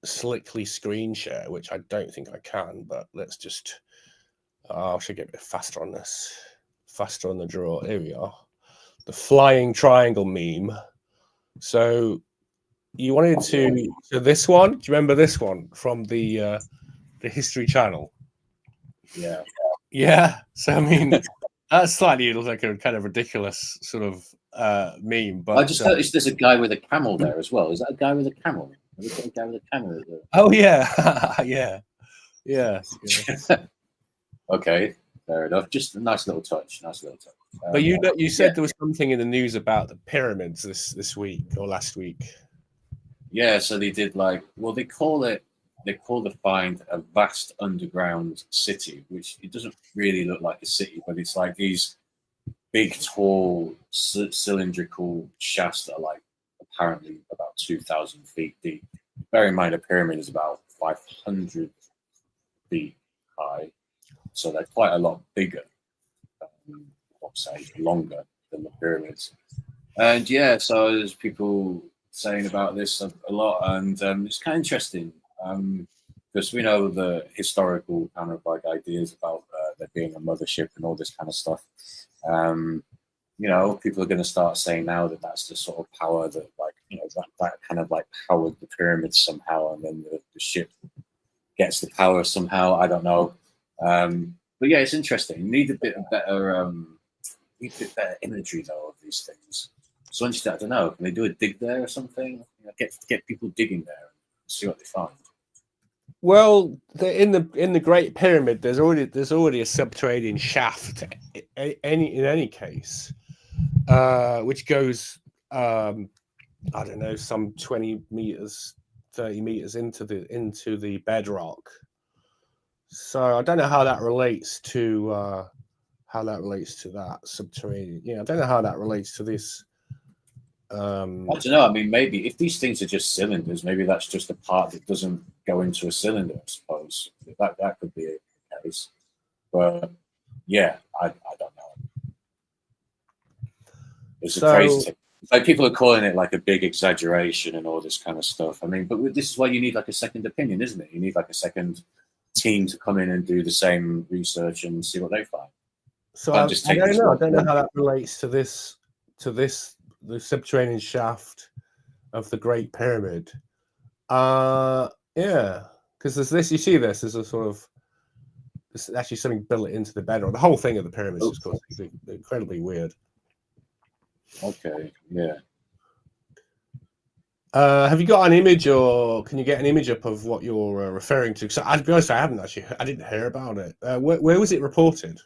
slickly screen share, which I don't think I can, but let's just I should get a bit faster on this, faster on the draw. Here we are. flying triangle meme. So you wanted to this one. Do you remember this one from the History Channel? Yeah. Yeah. So I mean, that's slightly like a kind of ridiculous sort of meme. But I just noticed there's a guy with a camel there as well. Is that a guy with a camel? Have we got a guy with a camel? oh yeah, yeah. Okay, fair enough. Just a nice little touch. Nice little touch. But you said there was something in the news about the pyramids this week or last week. Yeah, so they did they call the find a vast underground city, which it doesn't really look like a city, but it's like these big, tall, cylindrical shafts that are like apparently about 2,000 feet deep. Bear in mind, a pyramid is about 500 feet high, so they're quite a lot bigger, say longer than the pyramids. And yeah, so there's people saying about this a lot, and it's kind of interesting because we know the historical kind of like ideas about there being a mothership and all this kind of stuff. People are going to start saying now that that's the sort of power that that kind of like powered the pyramids somehow, and then the ship gets the power somehow. I don't know, but yeah, it's interesting. You need a bit better imagery though of these things. So interesting. I don't know. Can they do a dig there or something? Get people digging there and see what they find. Well, in the Great Pyramid, there's already a subterranean shaft. In any case, which goes I don't know, some 20 meters, 30 meters into the bedrock. So I don't know how that relates to that subterranean. I don't know how that relates to this. I don't know. I mean, maybe if these things are just cylinders, maybe that's just a part that doesn't go into a cylinder. I suppose that could be a case. But yeah, I don't know. It's crazy thing. Like people are calling it like a big exaggeration and all this kind of stuff. I mean, but this is why you need like a second opinion, isn't it? You need like a second team to come in and do the same research and see what they find. So I don't know how that relates to this, the subterranean shaft of the Great Pyramid. Yeah, because there's this. You see this as a sort of. There's actually something built into the bedrock. The whole thing of the pyramids is, of course, incredibly weird. Okay. Yeah. Have you got an image, or can you get an image up of what you're referring to? Because I'll be honest, I didn't hear about it. Where was it reported?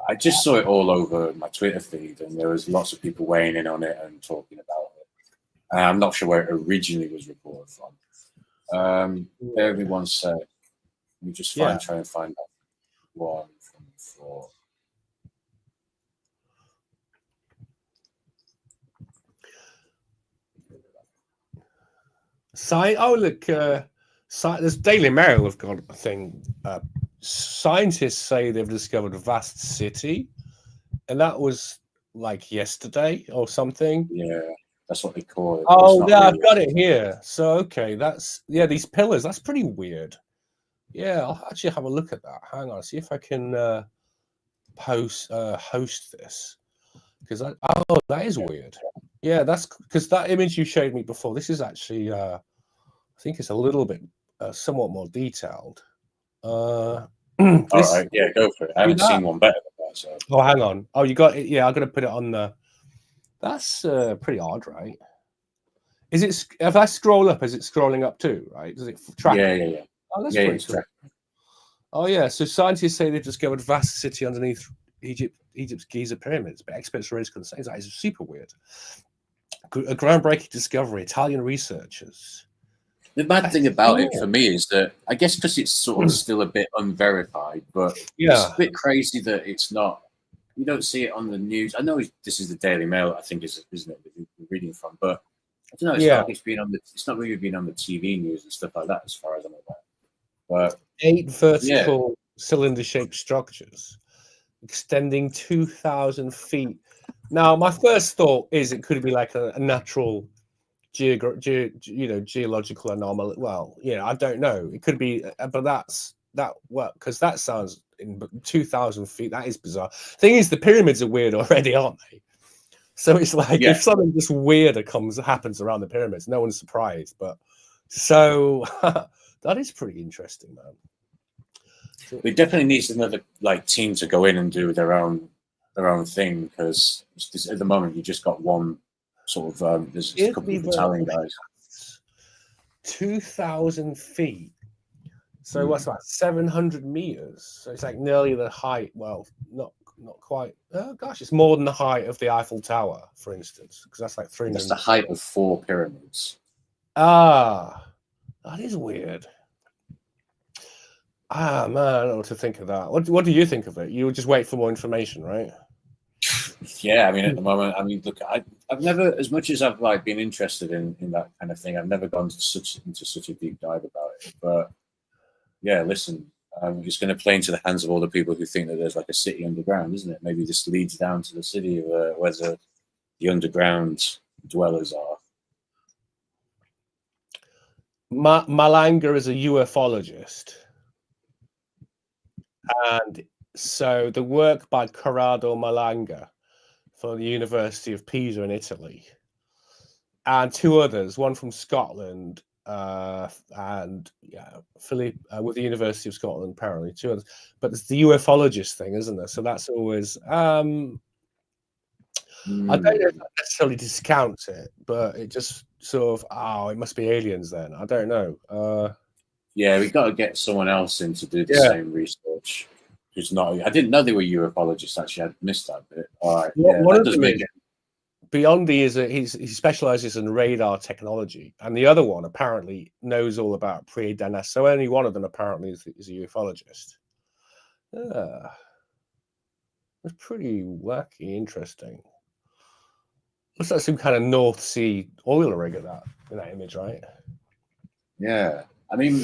I just saw it all over my Twitter feed, and there was lots of people weighing in on it and talking about it. I'm not sure where it originally was reported from. Everyone said, we just try and find that one from before. Look, there's Daily Mail have got a thing. Scientists say they've discovered a vast city, and that was like yesterday or something. Yeah, that's what they call it. Oh, yeah, I've got it here. So, okay, these pillars. That's pretty weird. Yeah, I'll actually have a look at that. Hang on, see if I can host this, because that is weird. Yeah, that's because that image you showed me before. This is actually, I think it's a little bit, somewhat more detailed. All right, yeah, go for it. I haven't seen one better than that. So. Oh, hang on. Oh, you got it. Yeah, I'm gonna put it on the. That's pretty odd, right? Is it? If I scroll up, is it scrolling up too? Right? Does it track? Yeah. Oh, that's pretty cool. Oh, yeah. So scientists say they've discovered a vast city underneath Egypt's Giza pyramids, but experts raise concerns. That is super weird. A groundbreaking discovery. Italian researchers. The bad thing about it for me is that I guess because it's sort of still a bit unverified, but it's a bit crazy that it's not. You don't see it on the news. I know this is the Daily Mail, I think, isn't it? That you're reading from, but I don't know. It's not like it's not really been on the TV news and stuff like that, as far as I'm aware. But 8 vertical cylinder-shaped structures extending 2,000 feet. Now, my first thought is it could be like a natural geological anomaly. Well, I don't know. It could be, but because that sounds in 2,000 feet. That is bizarre. Thing is, the pyramids are weird already, aren't they? So it's like if something just weirder happens around the pyramids, no one's surprised. But so that is pretty interesting, man. So, it definitely needs another like team to go in and do their own thing, because at the moment you just got one sort of there's a couple of Italian guys. 2,000 feet. So what's that? 700 meters. So it's like nearly the height. Well, not quite. Oh gosh, it's more than the height of the Eiffel Tower, for instance, because that's like 300. That's the height of 4 pyramids. Ah, that is weird. Ah man, I don't know what to think of that. What do you think of it? You just wait for more information, right? Yeah, I mean, at the moment, I mean, look, I've never, as much as I've like been interested in that kind of thing, I've never gone into such a deep dive about it. But yeah, listen, it's going to play into the hands of all the people who think that there's like a city underground, isn't it? Maybe this leads down to the city where the underground dwellers are. Malanga is a ufologist, and so the work by Corrado Malanga for the University of Pisa in Italy, and 2 others, one from Scotland, and Philip with the University of Scotland, apparently 2 others. But it's the ufologist thing, isn't there? So that's always I don't know if I necessarily discount it, but it just sort of it must be aliens then. I don't know. Yeah, we got to get someone else in to do the same research. Who's not? I didn't know they were ufologists. Actually, I missed that bit. All right, One of them is Biondi he specializes in radar technology, and the other one apparently knows all about pre-DNS. So only one of them apparently is a ufologist. Yeah, it's pretty wacky, interesting. Looks like some kind of North Sea oil rig in that image, right? Yeah, I mean,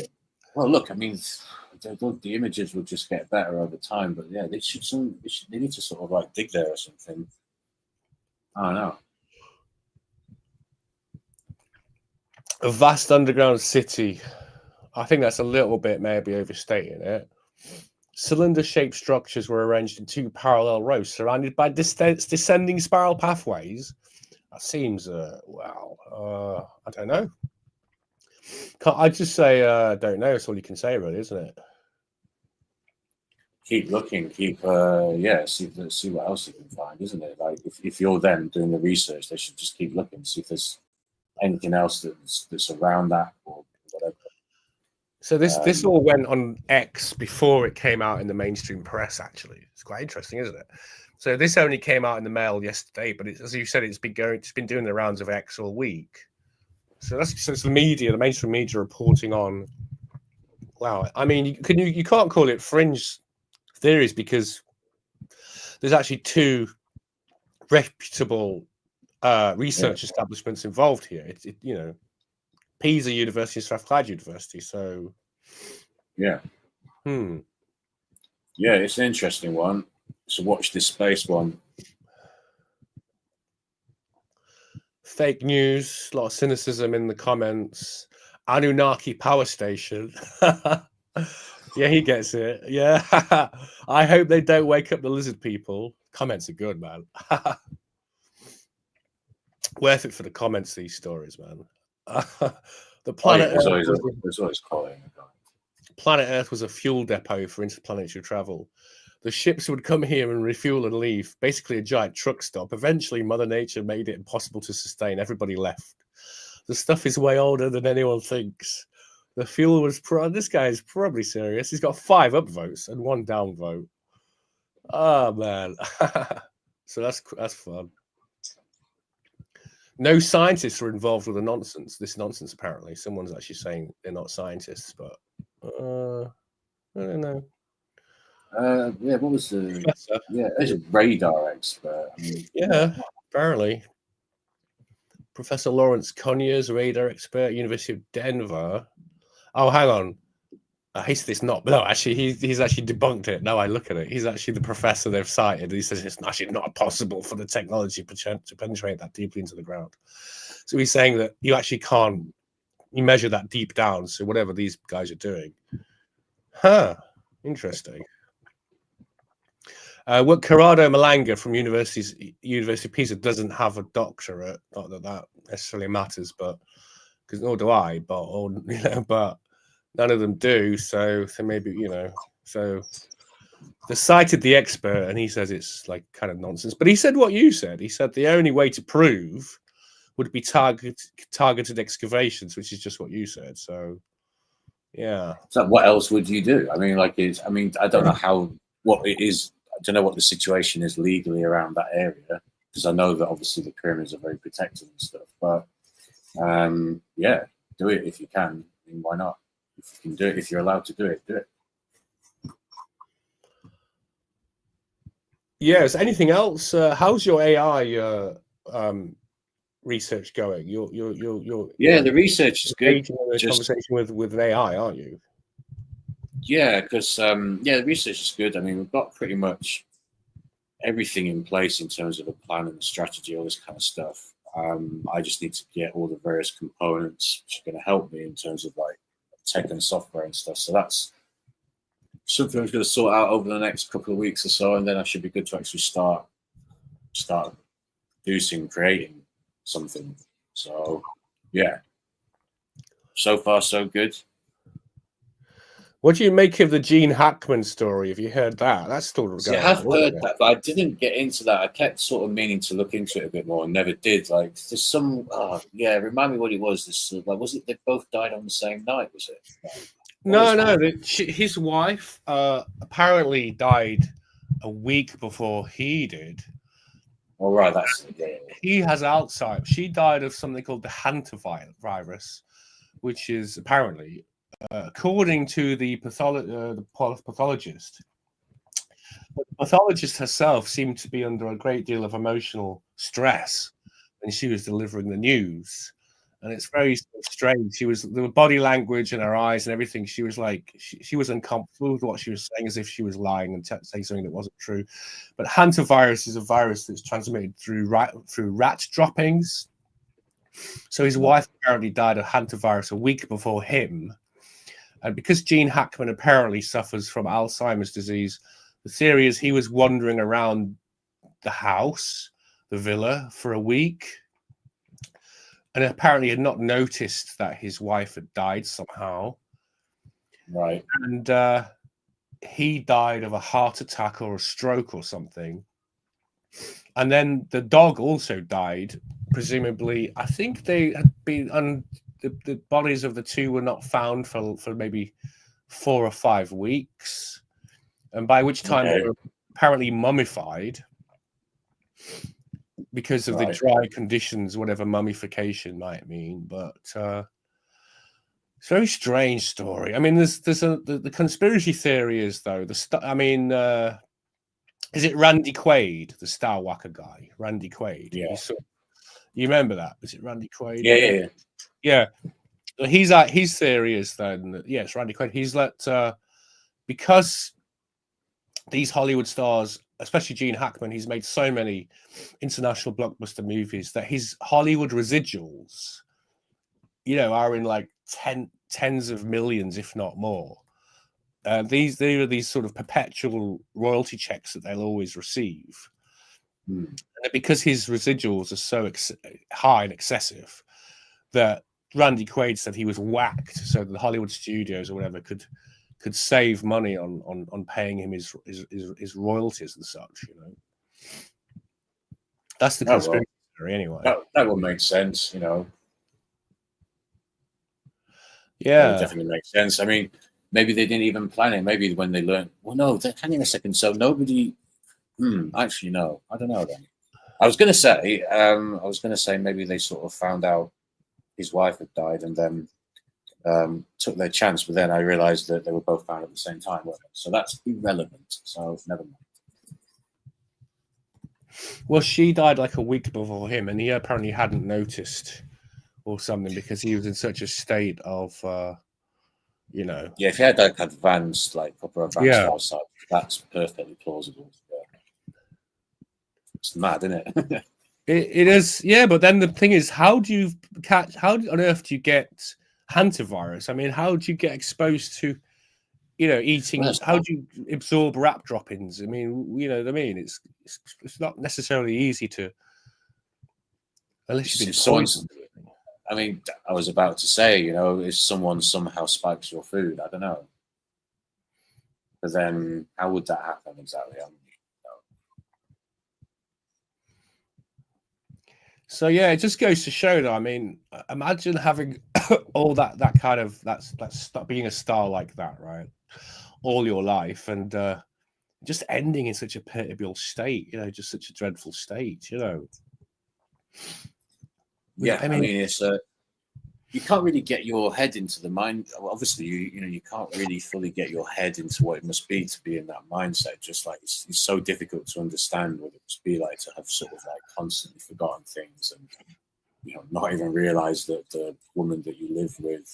well, look, I mean, the images will just get better over time, but yeah, they need to sort of like dig there or something. I don't know. A vast underground city. I think that's a little bit maybe overstating it. Cylinder-shaped structures were arranged in 2 parallel rows, surrounded by descending spiral pathways. That seems, I don't know. I just say, don't know. That's all you can say, really, isn't it? Keep looking. See what else you can find, isn't it? Like if you're them doing the research, they should just keep looking, see if there's anything else that's around that or whatever. So this all went on X before it came out in the mainstream press. Actually, it's quite interesting, isn't it? So this only came out in the mail yesterday, but as you said, it's been doing the rounds of X all week. So it's the media, the mainstream media reporting on. Wow, I mean, you can't call it fringe theories because there's actually 2 reputable research establishments involved here. It's Pisa University and Strathclyde University. So yeah, it's an interesting one. So watch this space one. Fake news, a lot of cynicism in the comments. Anunnaki power station. Yeah, he gets it. Yeah. I hope they don't wake up the lizard people. Comments are good, man. Worth it for the comments, these stories, man. The planet there's always calling. Planet Earth was a fuel depot for interplanetary travel. The ships would come here and refuel and leave, basically a giant truck stop. Eventually, Mother Nature made it impossible to sustain. Everybody left. The stuff is way older than anyone thinks. The fuel was this guy is probably serious. He's got 5 upvotes and 1 downvote. Oh man. So that's fun. No scientists were involved with this nonsense, apparently. Someone's actually saying they're not scientists, but I don't know. What was the there's a radar expert. I mean, apparently. Professor Lawrence Conyers, radar expert, University of Denver. Oh, hang on. Actually, he's actually debunked it. Now I look at it. He's actually the professor they've cited. He says it's actually not possible for the technology to penetrate that deeply into the ground. So he's saying that you actually can't measure that deep down. So whatever these guys are doing. Interesting. What Corrado Malanga from University of Pisa doesn't have a doctorate. Not that that necessarily matters, but because nor do I. But but none of them do. So maybe So they cited the expert, and he says it's like kind of nonsense. But he said what you said. He said the only way to prove would be targeted excavations, which is just what you said. So yeah. So what else would you do? I mean, I don't know what it is. I don't know what the situation is legally around that area, because I know that obviously the pyramids are very protected and stuff. But yeah, do it if you can. I mean, why not? If you can do it, if you're allowed to do it, do it. Yes. Anything else? How's your AI research going? You're the research is good. Conversation with AI, aren't you? Yeah, because the research is good. I mean, we've got pretty much everything in place in terms of a plan and a strategy, all this kind of stuff. I just need to get all the various components which are going to help me in terms of like tech and software and stuff. So that's something I'm going to sort out over the next couple of weeks or so, and then I should be good to actually start creating something. So yeah, so far so good. What do you make of the Gene Hackman story? Have you heard that? That's still I have heard that, but I didn't get into that. I kept sort of meaning to look into it a bit more and never did. Like, there's some, remind me what it was. This, was it they both died on the same night? Was it? No. His wife apparently died a week before he did. All right, that's it. He has Alzheimer's. She died of something called the hantavirus, which is apparently. According to the pathologist, the pathologist herself seemed to be under a great deal of emotional stress when she was delivering the news, and it's very strange. There were body language in her eyes and everything. She was like she was uncomfortable with what she was saying, as if she was lying and saying something that wasn't true. But hantavirus is a virus that's transmitted through rat droppings. So his wife apparently died of hantavirus a week before him. And because Gene Hackman apparently suffers from Alzheimer's disease, the theory is he was wandering around the house, the villa, for a week, and apparently had not noticed that his wife had died somehow. Right. And he died of a heart attack or a stroke or something. And then the dog also died, presumably. I think they had been the bodies of the two were not found for maybe 4 or 5 weeks, and by which time they were apparently mummified because of the dry conditions, whatever mummification might mean. But it's a very strange story. I mean, the conspiracy theory is, though, is it Randy Quaid, the Star Whacker guy? Randy Quaid. Yeah. You remember that? Is it Randy Quaid? Yeah. Yeah, his theory is then that, yes, Randy Quaid, he's because these Hollywood stars, especially Gene Hackman, he's made so many international blockbuster movies that his Hollywood residuals, are in like tens of millions, if not more. They are these sort of perpetual royalty checks that they'll always receive. And because his residuals are so high and excessive, that Randy Quaid said he was whacked so that the Hollywood studios or whatever could save money on paying him his royalties and such. That's the conspiracy theory, anyway. That would make sense, Yeah, that would definitely makes sense. I mean, maybe they didn't even plan it. Maybe when they learned, well, no, hang on a second. So nobody. Actually, no, I don't know. Then I was going to say maybe they sort of found out his wife had died and then took their chance, but then I realized that they were both found at the same time. So that's irrelevant. So never mind. Well, she died like a week before him, and he apparently hadn't noticed or something because he was in such a state of, Yeah, if he had like proper advanced eyesight, that's perfectly plausible. Yeah. It's mad, isn't it? It is, yeah. But then the thing is, how on earth do you get hantavirus? I mean, how do you get exposed to, eating. Well, How do you absorb rat droppings? I mean, you know what I mean. It's not necessarily easy to, unless you've been poisoned. I mean, I was about to say, if someone somehow spikes your food, I don't know. But then, how would that happen exactly? So yeah, it just goes to show that. I mean, imagine having all that kind of that's being a star like that, right? All your life, and just ending in such a pitiable state, just such a dreadful state, Yeah, I mean, it's you can't really get your head into the mind. Obviously, you can't really fully get your head into what it must be to be in that mindset. Just like it's so difficult to understand what it must be like to have sort of like constantly forgotten things and not even realize that the woman that you live with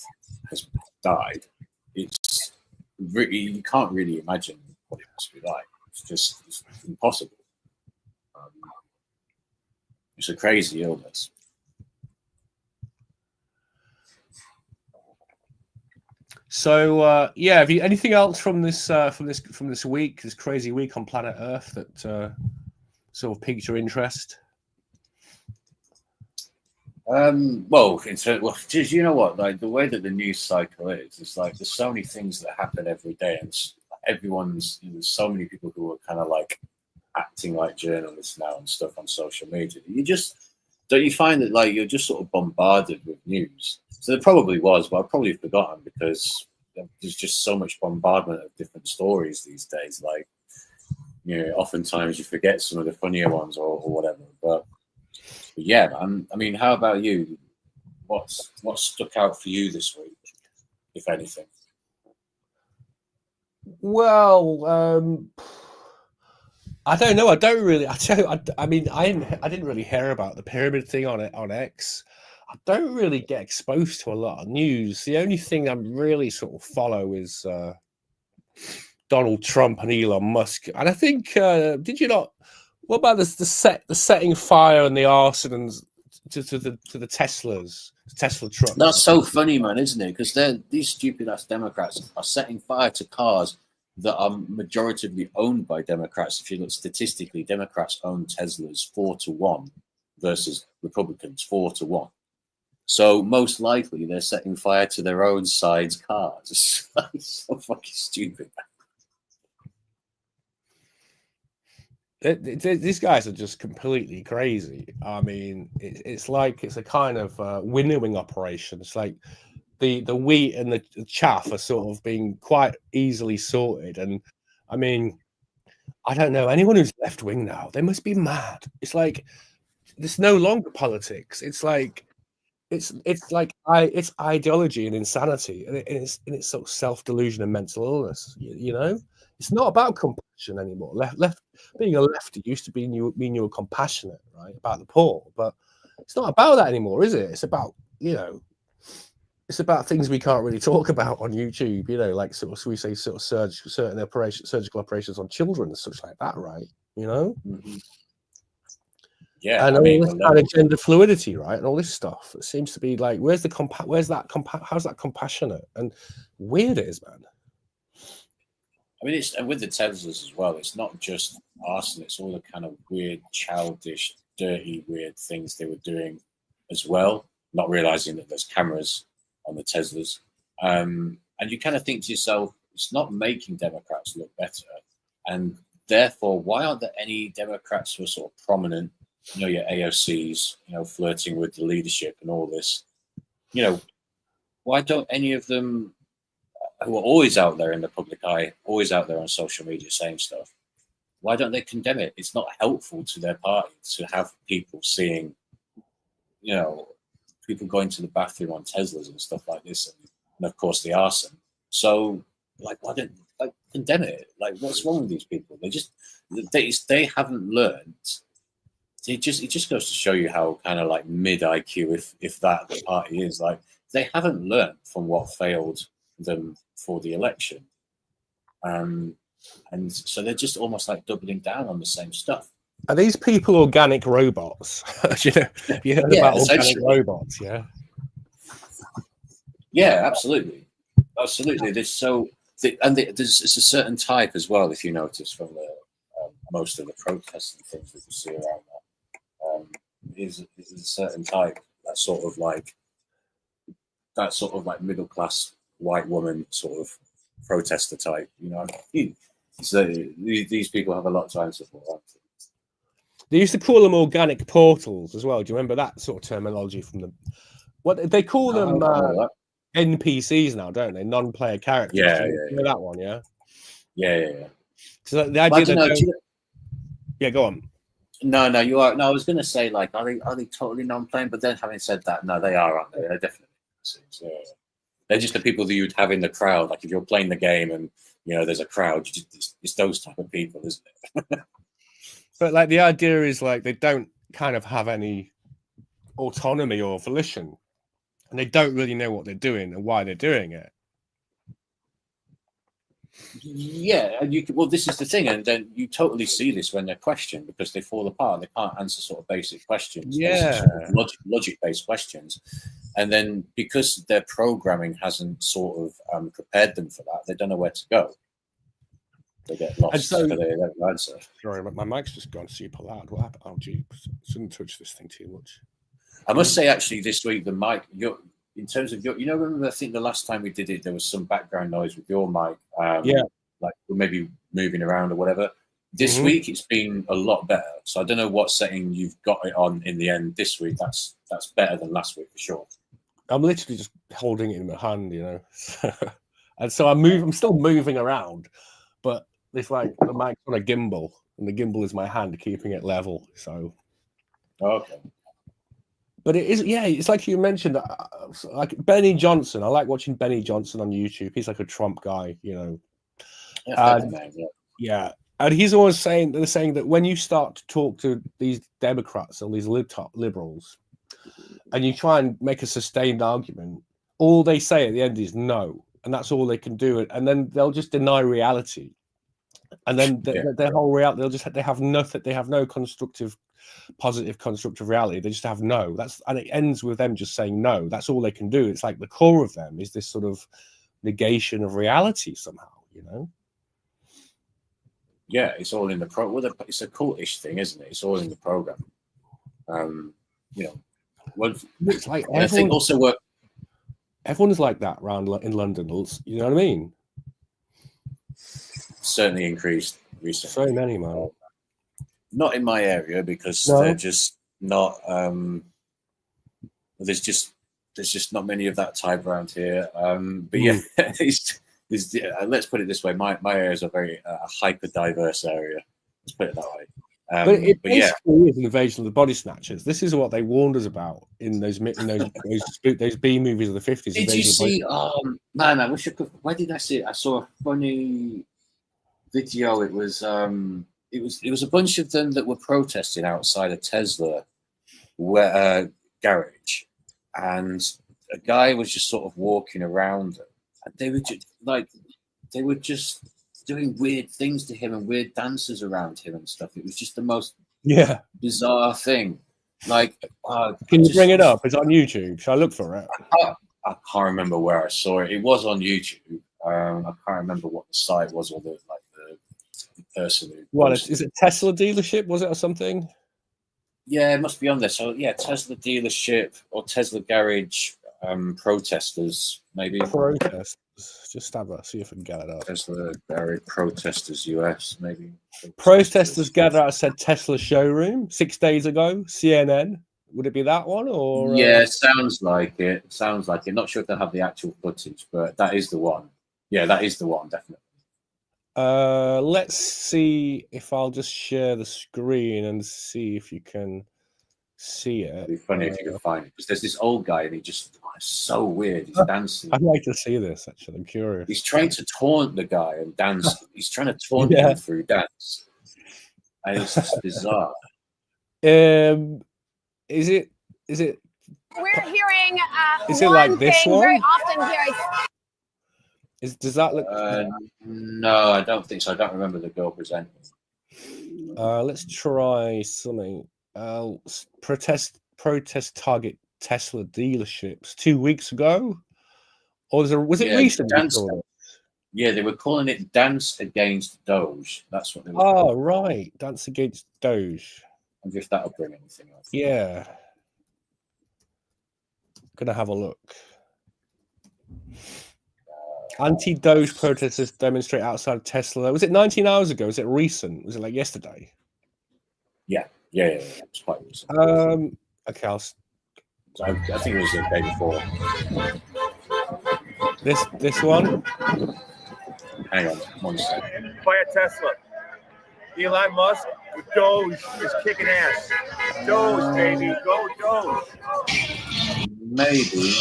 has died. It's really, you can't really imagine what it must be like. It's impossible. It's a crazy illness. So yeah, have you anything else from this week, this crazy week on planet Earth that sort of piqued your interest? Well, just you know what, like the way that the news cycle is, it's like there's so many things that happen every day, and there's so many people who are kind of like acting like journalists now and stuff on social media. Don't you find that like you're just sort of bombarded with news? So there probably was, but I've probably forgotten because there's just so much bombardment of different stories these days. Like, oftentimes you forget some of the funnier ones or whatever. But yeah, man. I mean, how about you? What stuck out for you this week, if anything? Well, I don't know. I don't really. I mean, I didn't really hear about the pyramid thing on X. I don't really get exposed to a lot of news. The only thing I really sort of follow is Donald Trump and Elon Musk. And I think, did you not? What about the setting fire and the arson to the Teslas, Tesla trucks? That's so funny, man, isn't it? Because these stupid ass Democrats are setting fire to cars that are majoritively owned by Democrats. If you look statistically, Democrats own Teslas 4-1 versus Republicans 4-1. So most likely they're setting fire to their own side's cars. It's so fucking stupid. These guys are just completely crazy. I mean, it's like it's a kind of winnowing operation. It's like the wheat and the chaff are sort of being quite easily sorted. And I mean, I don't know anyone who's left wing now. They must be mad. It's like it's no longer politics. It's like it's ideology and insanity, and it's sort of self-delusion and mental illness. It's not about compassion anymore. Left being a lefty used to mean you were compassionate, right, about the poor, but it's not about that anymore, is it? It's about it's about things we can't really talk about on YouTube. Like we say certain surgical operations on children and such like that, right? Mm-hmm. Yeah, and all this kind of gender fluidity, right, and all this stuff. It seems to be like, how's that compassionate and weird it is, man. I mean, and with the Teslas as well. It's not just arson; it's all the kind of weird, childish, dirty, weird things they were doing as well. Not realizing that there's cameras on the Teslas, and you kind of think to yourself, it's not making Democrats look better, and therefore, why aren't there any Democrats who are sort of prominent? Your AOCs, flirting with the leadership and all this. Why don't any of them, who are always out there in the public eye, always out there on social media saying stuff, why don't they condemn it? It's not helpful to their party to have people seeing, people going to the bathroom on Teslas and stuff like this, and of course the arson. So, like, why don't condemn it? Like, what's wrong with these people? They haven't learned. It just goes to show you how kind of like mid IQ, if that the party is, like, they haven't learned from what failed them for the election, and so they're just almost like doubling down on the same stuff. Are these people organic robots? Have you heard about organic robots? Yeah, absolutely. There's There's it's a certain type as well, if you notice from the most of the protests and things that you see around that. Is a certain type that sort of like middle class white woman sort of protester type. You know, so these people have a lot to answer for. Aren't they? They used to call them organic portals as well. Do you remember that sort of terminology from them? What they call them? NPCs now, don't they? Non-player characters. Yeah, you know that one, yeah. Yeah. So the idea yeah, go on. No, you are. No, I was going to say, like, are they totally non-playing? But then, having said that, no, they are, aren't they? They're definitely. They're just the people that you'd have in the crowd. Like, if you're playing the game and there's a crowd, it's those type of people, isn't it? But like the idea is like they don't kind of have any autonomy or volition, and they don't really know what they're doing and why they're doing it. Yeah, and this is the thing, and then you totally see this when they're questioned because they fall apart. They can't answer sort of basic questions, logic-based questions, and then because their programming hasn't sort of prepared them for that, they don't know where to go. They get lost. And so, they don't answer. Sorry, my mic's just gone super loud. What happened? Oh, gee, shouldn't touch this thing too much. I must say, actually, this week the mic, in terms of remember, I think the last time we did it, there was some background noise with your mic. Like maybe moving around or whatever. This week it's been a lot better. So I don't know what setting you've got it on in the end this week. That's better than last week for sure. I'm literally just holding it in my hand, and so I'm still moving around, but it's like the mic's on a gimbal, and the gimbal is my hand keeping it level. So okay. But it is, it's like you mentioned, like Benny Johnson. I like watching Benny Johnson on YouTube. He's like a Trump guy, Yeah, and he's always saying that when you start to talk to these Democrats or these liberals, and you try and make a sustained argument, all they say at the end is no, and that's all they can do. And then they'll just deny reality, and then their whole reality, they have nothing. They have no positive constructive reality. They just have no. And it ends with them just saying no. That's all they can do. It's like the core of them is this sort of negation of reality somehow, Yeah, it's all in the it's a cultish thing, isn't it? It's all in the program. It's like I think also everyone's like that around in London. You know what I mean? Certainly increased recently. So many, man. Not in my area because they're just not. There's just not many of that type around here. But yeah, let's put it this way: my area is a very hyper diverse area. Let's put it that way. But it basically is an invasion of the body snatchers. This is what they warned us about in those B movies of the 50s. Did you see? Man, I wish I could. Where did I see it? I saw a funny video. It was a bunch of them that were protesting outside a Tesla garage, and a guy was just sort of walking around them, and they were just doing weird things to him and weird dances around him and stuff. It was just the most bizarre thing. Like, can you bring it up? It's on YouTube. Shall I look for it? I can't remember where I saw it. It was on YouTube. I can't remember what the site was or the person who. Well, is it Tesla dealership? Was it or something? Yeah, it must be on there. So yeah, Tesla dealership or Tesla garage protesters, maybe. Protesters. Just see if I can get it up. Tesla garage protesters US, maybe. Protesters gather outside Tesla showroom 6 days ago. CNN. Would it be that one or? Yeah, sounds like it. Sounds like it. Not sure if they'll have the actual footage, but that is the one. Yeah, that is the one, definitely. Let's see if I'll just share the screen and see if you can see it. It'd be funny if you can find it because there's this old guy and he just it's so weird. He's dancing. I'd like to see this actually. I'm curious. He's trying to taunt the guy and dance. He's trying to taunt him through dance. And it's just bizarre. Is it? We're hearing. Is it like this one? Very often here. Does that look? No, I don't think so. I don't remember the girl presenting. Let's try something. Protest target Tesla dealerships 2 weeks ago, or was it recently? Yeah, they were calling it Dance Against Doge. That's what they were. Oh, right. Dance Against Doge. I wonder if that'll bring anything else. Yeah. Gonna have a look. Anti-Doge protesters demonstrate outside Tesla. Was it 19 hours ago? Was it recent? Was it like yesterday? Yeah. It's quite recent. Okay, So I think it was the day before. this one. Hang on, 1 second. Buy a Tesla. Elon Musk with Doge is kicking ass. Doge, baby. Go Doge. Maybe.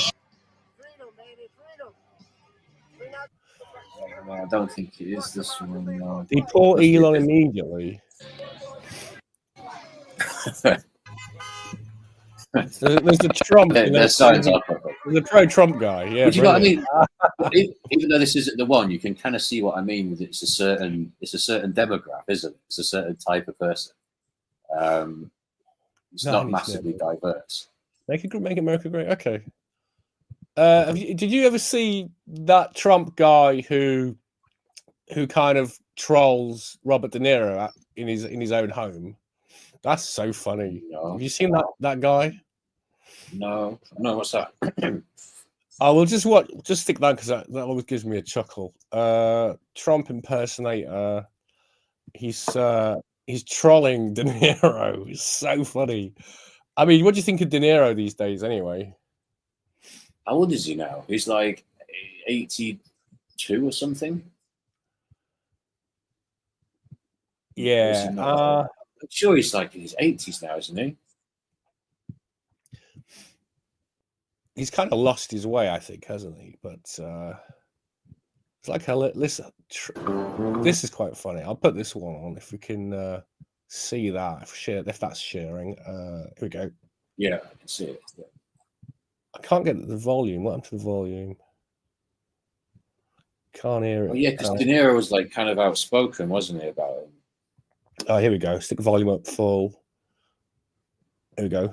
No, I don't think it is this one. No. Deport Elon immediately. There's a Trump. There's signs up. There's a pro-Trump guy. Yeah, but you know what I mean? Even though this isn't the one, you can kind of see what I mean. With it's a certain demographic, isn't it? It's a certain type of person. It's not massively diverse. Make America great. Okay. Did you ever see that Trump guy who kind of trolls Robert De Niro in his own home? That's so funny. No. Have you seen that guy? No, what's that? I will just stick that because that always gives me a chuckle. Trump impersonator. He's trolling De Niro. It's so funny. I mean, what do you think of De Niro these days, anyway? How old is he now? He's like 82 or something. Yeah. I'm sure he's like in his 80s now, isn't he? He's kind of lost his way, I think, hasn't he? But it's like this is quite funny. I'll put this one on if we can see that. If that's sharing. Here we go. Yeah, I can see it. Yeah. I can't get the volume. What happened to the volume? Can't hear it. Oh, yeah, because De Niro was like kind of outspoken, wasn't he, about him? Oh, here we go. Stick the volume up full. Here we go.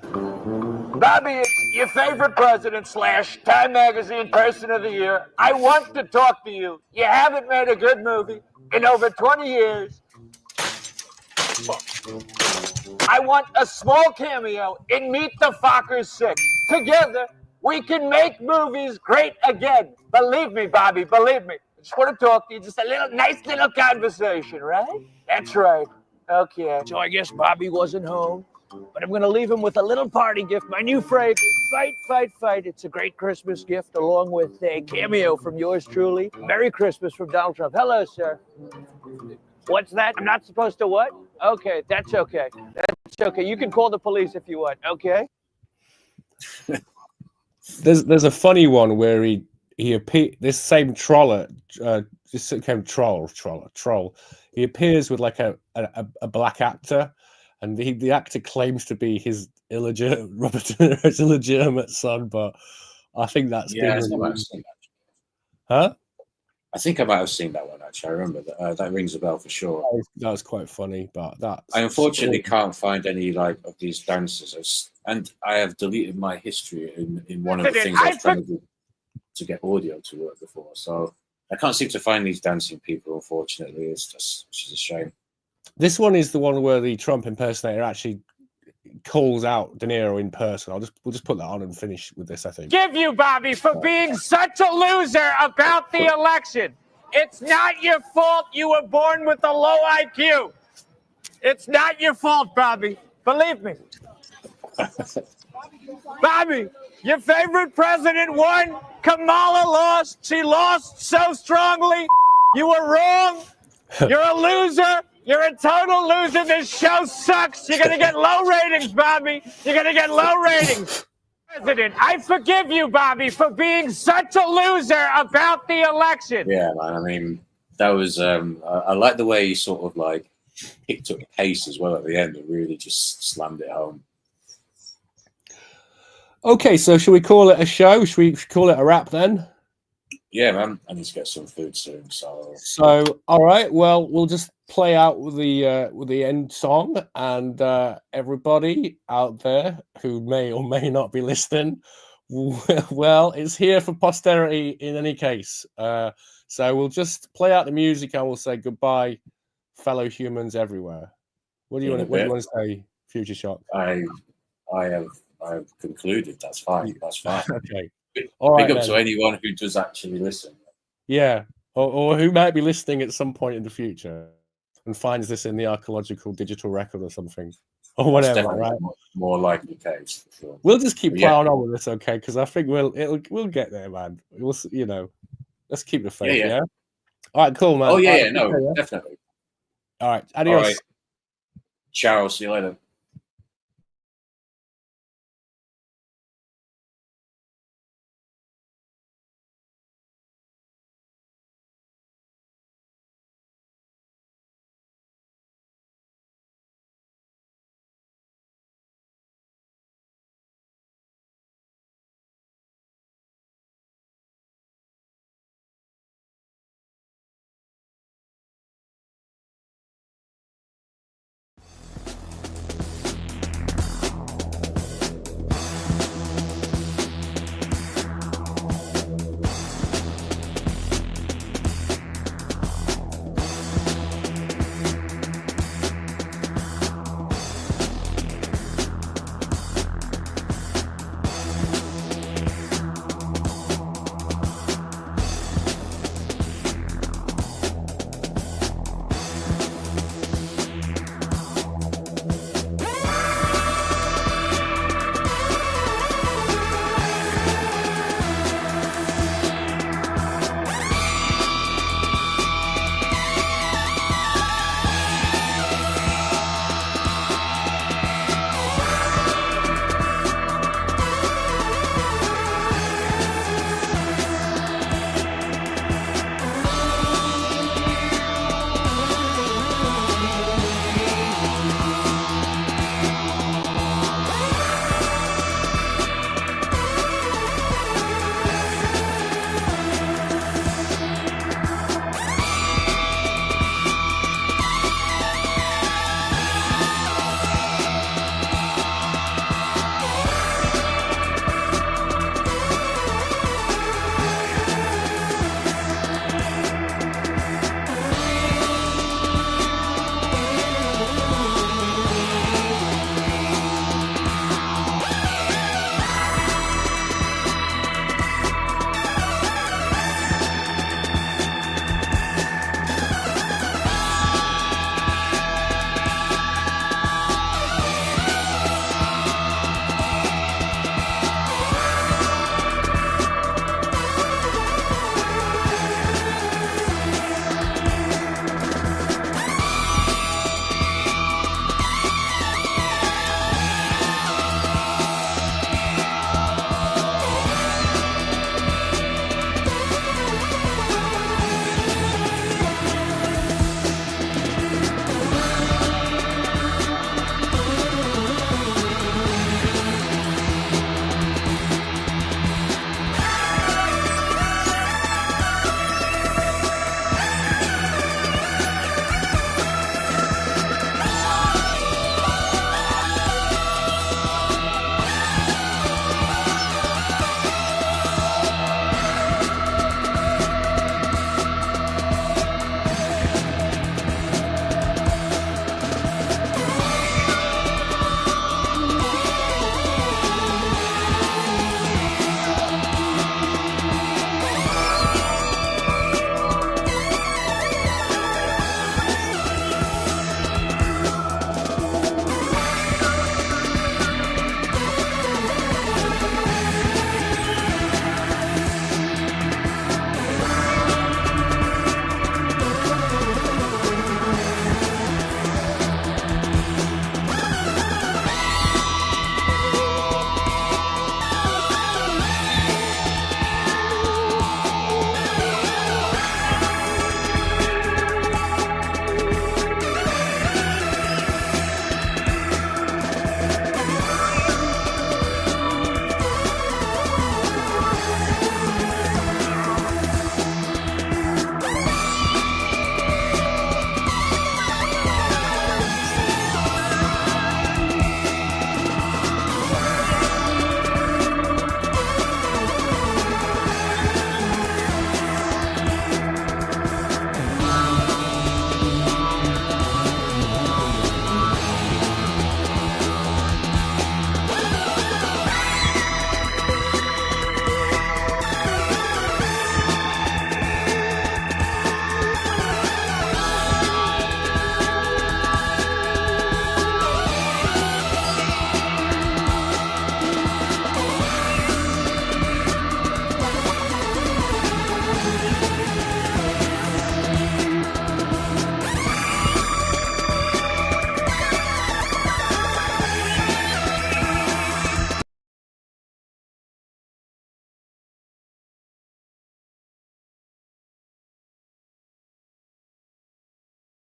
Bobby, your favorite president / Time Magazine Person of the Year. I want to talk to you. You haven't made a good movie in over 20 years. I want a small cameo in Meet the Fockers 6. Together, we can make movies great again. Believe me, Bobby, believe me. I just want to talk to you. Just a nice little conversation, right? That's right. Okay. So I guess Bobby wasn't home, but I'm going to leave him with a little party gift. My new phrase, fight, fight, fight. It's a great Christmas gift along with a cameo from yours truly. Merry Christmas from Donald Trump. Hello, sir. What's that? I'm not supposed to what? Okay, that's okay. That's okay. You can call the police if you want, okay? There's a funny one where he appears, this same troller, this became troll. He appears with like a black actor, and the actor claims to be his Robert De Niro's illegitimate son, but I think that's Huh? I think I might have seen that one actually. I remember that. That rings a bell for sure. That was quite funny, but I unfortunately can't find any like of these dancers, and I have deleted my history in one of the things I was trying to do to get audio to work before. So I can't seem to find these dancing people. Unfortunately, which is a shame. This one is the one where the Trump impersonator actually calls out De Niro in person. We'll just put that on and finish with this, I think. Give you, Bobby, for being such a loser about the election. It's not your fault you were born with a low IQ. It's not your fault, Bobby. Believe me. Bobby, your favorite president won. Kamala lost. She lost so strongly. You were wrong. You're a loser. You're a total loser. This show sucks. You're going to get low ratings, Bobby. You're going to get low ratings. President, I forgive you, Bobby, for being such a loser about the election. Yeah, man. I mean, that was, I like the way he sort of like picked up pace as well at the end and really just slammed it home. Okay, so should we call it a show? Should we call it a wrap then? Yeah, man. I need to get some food soon. So all right. Well, we'll just play out with the end song, and everybody out there who may or may not be listening, well, it's here for posterity in any case. So we'll just play out the music and we'll say goodbye, fellow humans everywhere. What do you want to say, Future Shock? I have concluded. That's fine. That's fine. Okay. All right. Big up to anyone who does actually listen. Yeah, or who might be listening at some point in the future and finds this in the archaeological digital record or something, or whatever. Right? More likely case. For sure. We'll just keep plowing on with this, okay? Because I think we'll get there, man. We'll, let's keep the faith. Yeah. All right. Cool, man. Oh yeah, right, no, definitely. All right. Adios. All right. Ciao. See you later.